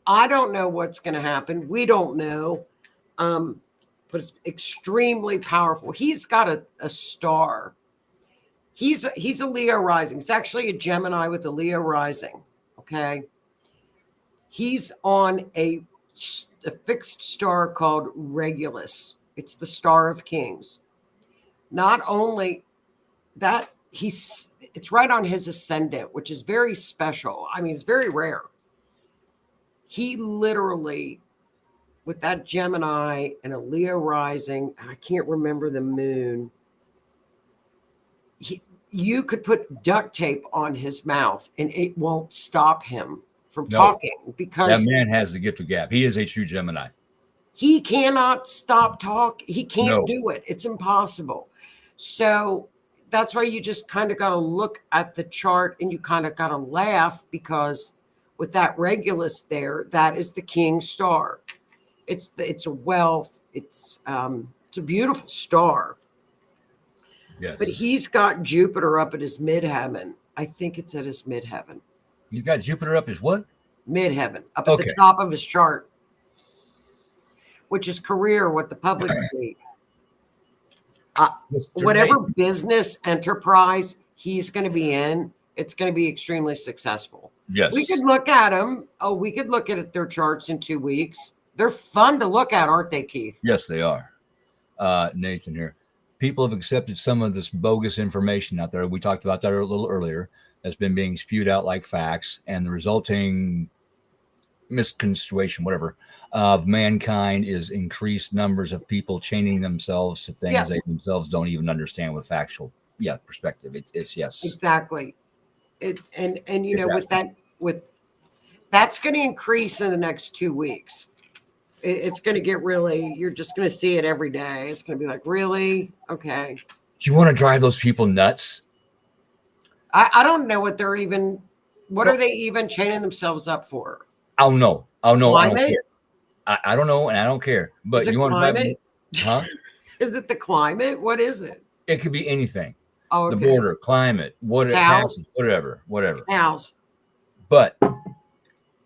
I don't know what's going to happen. We don't know. But it's extremely powerful. He's got a star. He's a Leo rising. It's actually a Gemini with a Leo rising. Okay. He's on a fixed star called Regulus. It's the Star of Kings. Not only that, it's right on his ascendant, which is very special. I mean, it's very rare. He literally, with that Gemini and a Leo rising, and I can't remember the moon, you could put duct tape on his mouth and it won't stop him from talking, because
that man has the gift of gab. He is a true Gemini.
He cannot stop talking. He can't do it. It's impossible. So that's why you just kind of got to look at the chart and you kind of got to laugh, because with that Regulus there, that is the king star. It's a wealth. It's a beautiful star.
Yes.
But he's got Jupiter up at his midheaven. I think it's at his midheaven.
You've got Jupiter up his what?
Midheaven, up at the top of his chart, which is career, what the public see. Whatever business enterprise he's going to be in, it's going to be extremely successful.
Yes.
We could look at them. Oh, we could look at their charts in 2 weeks. They're fun to look at, aren't they, Keith?
Yes, they are. Nathan here. People have accepted some of this bogus information out there. We talked about that a little earlier. That's been being spewed out like facts, and the resulting misconstruation, whatever, of mankind is increased numbers of people chaining themselves to things they themselves don't even understand with factual perspective. It's yes.
Exactly. And you know, that's going to increase in the next 2 weeks. It's going to get really, you're just going to see it every day. It's going to be like, really? Okay.
You want to drive those people nuts?
I don't know what they're even, what are they even chaining themselves up for?
I'll know.
Climate?
I don't know, and I don't care. But you want to drive them, huh?
Is it the climate? What is it?
It could be anything.
Oh, okay.
The border, climate, taxes, whatever.
Cows.
But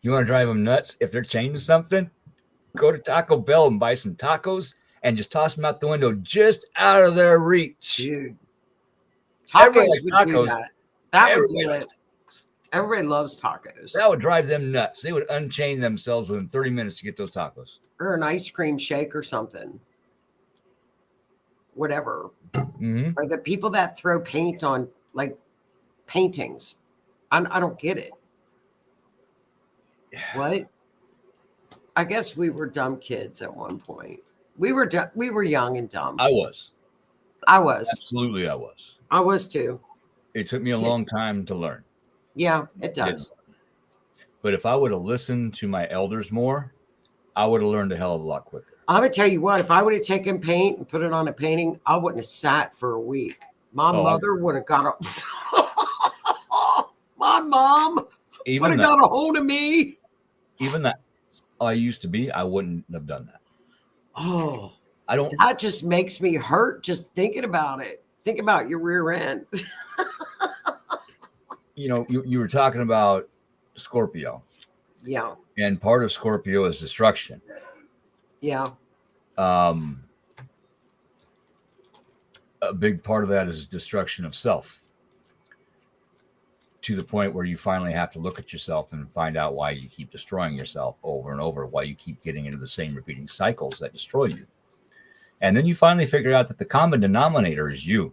you want to drive them nuts? If they're chaining something, go to Taco Bell and buy some tacos and just toss them out the window, just out of their reach.
Dude. Tacos would do that. That would do it. Everybody loves tacos.
That would drive them nuts. They would unchain themselves within 30 minutes to get those tacos.
Or an ice cream shake or something. Whatever.
Mm-hmm.
Or the people that throw paint on, like, paintings. I don't get it. What? I guess we were dumb kids at one point. We were young and dumb.
I was.
Absolutely,
I was.
I was too.
It took me a long time to learn.
Yeah, it does.
But if I would have listened to my elders more, I would have learned a hell of a lot quicker.
I'm going to tell you what, if I would have taken paint and put it on a painting, I wouldn't have sat for a week. My mother would have got my mom would have got a hold of me.
Even that. I used to be, I wouldn't have done that.
Oh,
I don't,
that just makes me hurt just thinking about it. Think about your rear end.
you were talking about Scorpio,
Yeah.
and part of Scorpio is destruction.
Yeah.
Um, a big part of that is destruction of self, to the point where you finally have to look at yourself and find out why you keep destroying yourself over and over, why you keep getting into the same repeating cycles that destroy you. And then you finally figure out that the common denominator is you.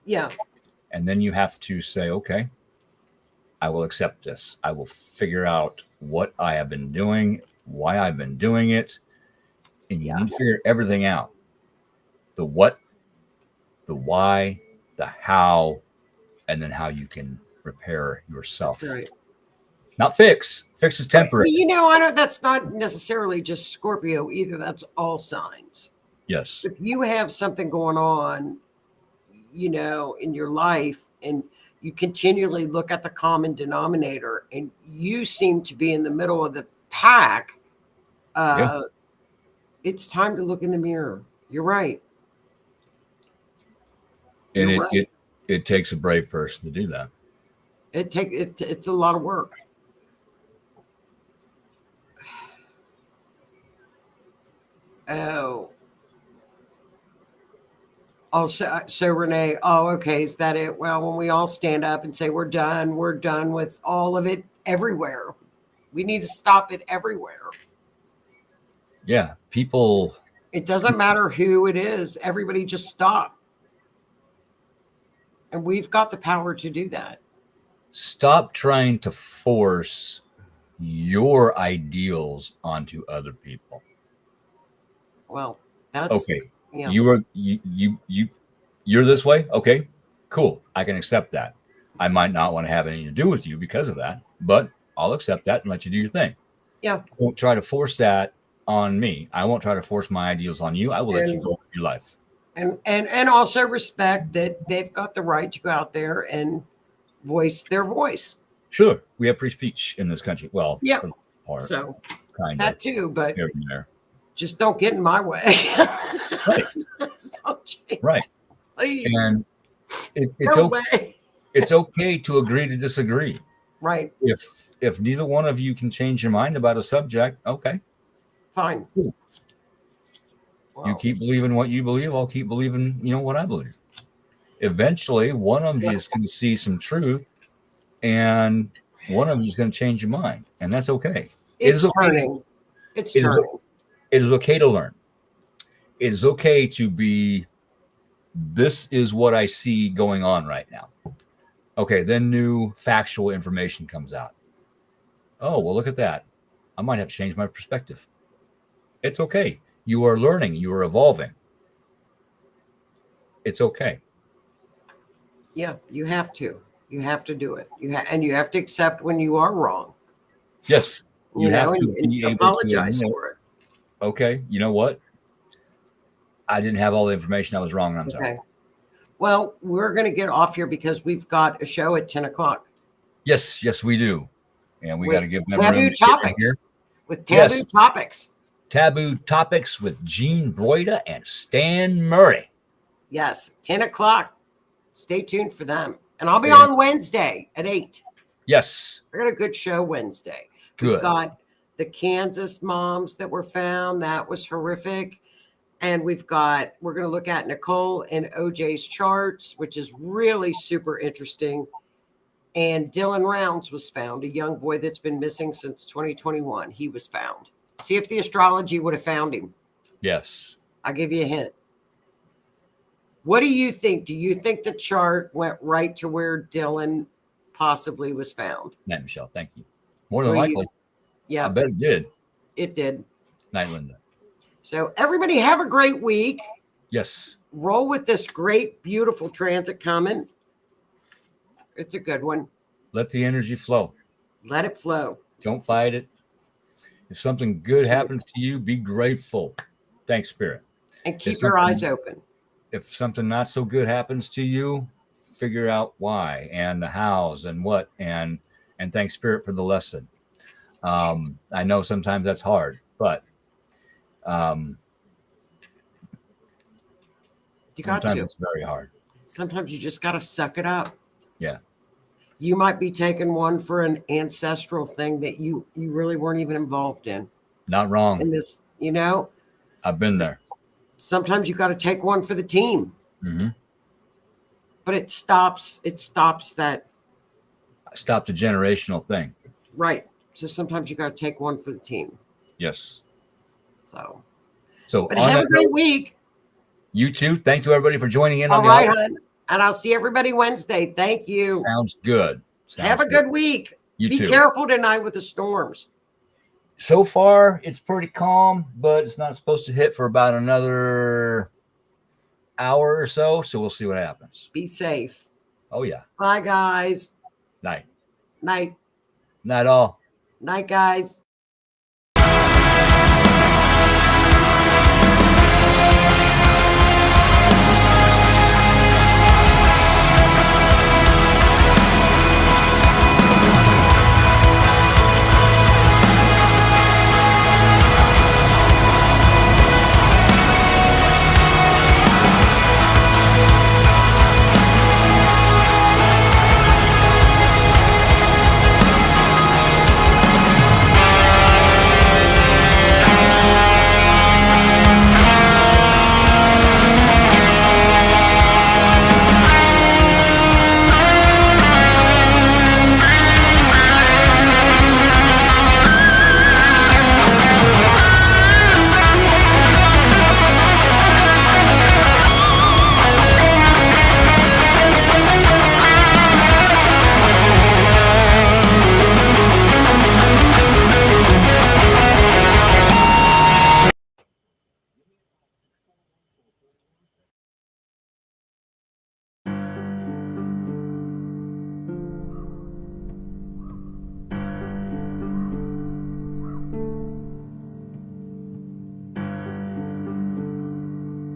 Yeah.
And then you have to say, okay, I will accept this. I will figure out what I have been doing, why I've been doing it. And you
Yeah.
need to figure everything out. The what, the why, the how, and then how you can repair yourself.
Right.
Not fix. Fix is
But,
temporary.
I know that's not necessarily just Scorpio either. That's all signs.
Yes.
If you have something going on, in your life and you continually look at the common denominator and you seem to be in the middle of the pack,
Yeah.
it's time to look in the mirror. You're right.
And
You're right.
it takes a brave person to do that.
It's a lot of work. Oh. Oh, so Renee, okay, is that it? Well, when we all stand up and say we're done with all of it everywhere. We need to stop it everywhere.
Yeah. People.
It doesn't matter who it is. Everybody just stop. And we've got the power to do that.
Stop trying to force your ideals onto other people.
Well, that's
Okay.
yeah.
You're this way. Okay, cool. I can accept that. I might not want to have anything to do with you because of that, but I'll accept that and let you do your thing.
Yeah.
Don't try to force that on me. I won't try to force my ideals on you. I will let you go with your life.
And also respect that they've got the right to go out there and voice their voice.
Sure. We have free speech in this country. Well,
yeah.
for the part,
So
kind
that
of
too, but
here and there.
Just don't get in my way.
Right. Right.
Please.
And it's
No
okay.
way.
It's okay to agree to disagree.
Right.
If neither one of you can change your mind about a subject, okay.
Fine.
Cool. Well, you keep believing what you believe, I'll keep believing, what I believe. Eventually, one of you is going to see some truth, and one of you is going to change your mind, and that's okay.
It's turning. It's turning.
It is okay to learn. It is okay to be, this is what I see going on right now. Okay, then new factual information comes out. Oh, well, look at that. I might have to change my perspective. It's okay. You are learning. You are evolving. It's okay.
Yeah, you have to. You have to do it. And you have to accept when you are wrong.
Yes. You have to
and
be able
apologize
to
for it.
Okay, you know what? I didn't have all the information. I was wrong. I'm sorry.
Well, we're going to get off here because we've got a show at 10 o'clock.
Yes, we do. And we got to give them
taboo
room
topics.
Here.
With taboo topics.
Taboo topics with Gene Broida and Stan Murray.
Yes, 10 o'clock. Stay tuned for them. And I'll be on Wednesday at 8.
Yes.
We got a good show Wednesday.
Good.
We've got the Kansas moms that were found. That was horrific. And we're going to look at Nicole and OJ's charts, which is really super interesting. And Dylan Rounds was found, a young boy that's been missing since 2021. He was found. See if the astrology would have found him.
Yes.
I'll give you a hint. What do you think? Do you think the chart went right to where Dylan possibly was found?
Night, Michelle. Thank you. More than likely.
Yeah.
I bet it did.
It did.
Night, Linda.
So everybody have a great week.
Yes.
Roll with this great, beautiful transit coming. It's a good one.
Let the energy flow.
Let it flow.
Don't fight it. If something good happens to you, be grateful. Thank Spirit.
And keep your eyes open.
If something not so good happens to you, figure out why and the hows and what, and thank Spirit for the lesson. I know sometimes that's hard, but
You got
sometimes
to.
it's very hard.
Sometimes you just got to suck it up.
Yeah.
You might be taking one for an ancestral thing that you really weren't even involved in.
Not wrong.
In this, you know,
I've been there.
sometimes you got to take one for the team.
Mm-hmm.
But it stops that.
Stop the generational thing.
Right. So sometimes you got to take one for the team.
Yes.
So
But
have a great week.
You too. Thank you, everybody, for joining in.
All right, hon. And I'll see everybody Wednesday. Thank you.
Sounds good.
Have a good week.
You
Be
too.
careful tonight with the storms.
So far, it's pretty calm, but it's not supposed to hit for about another hour or so. So we'll see what happens.
Be safe.
Oh, yeah.
Bye, guys.
Night.
Night.
Night all.
Night, guys.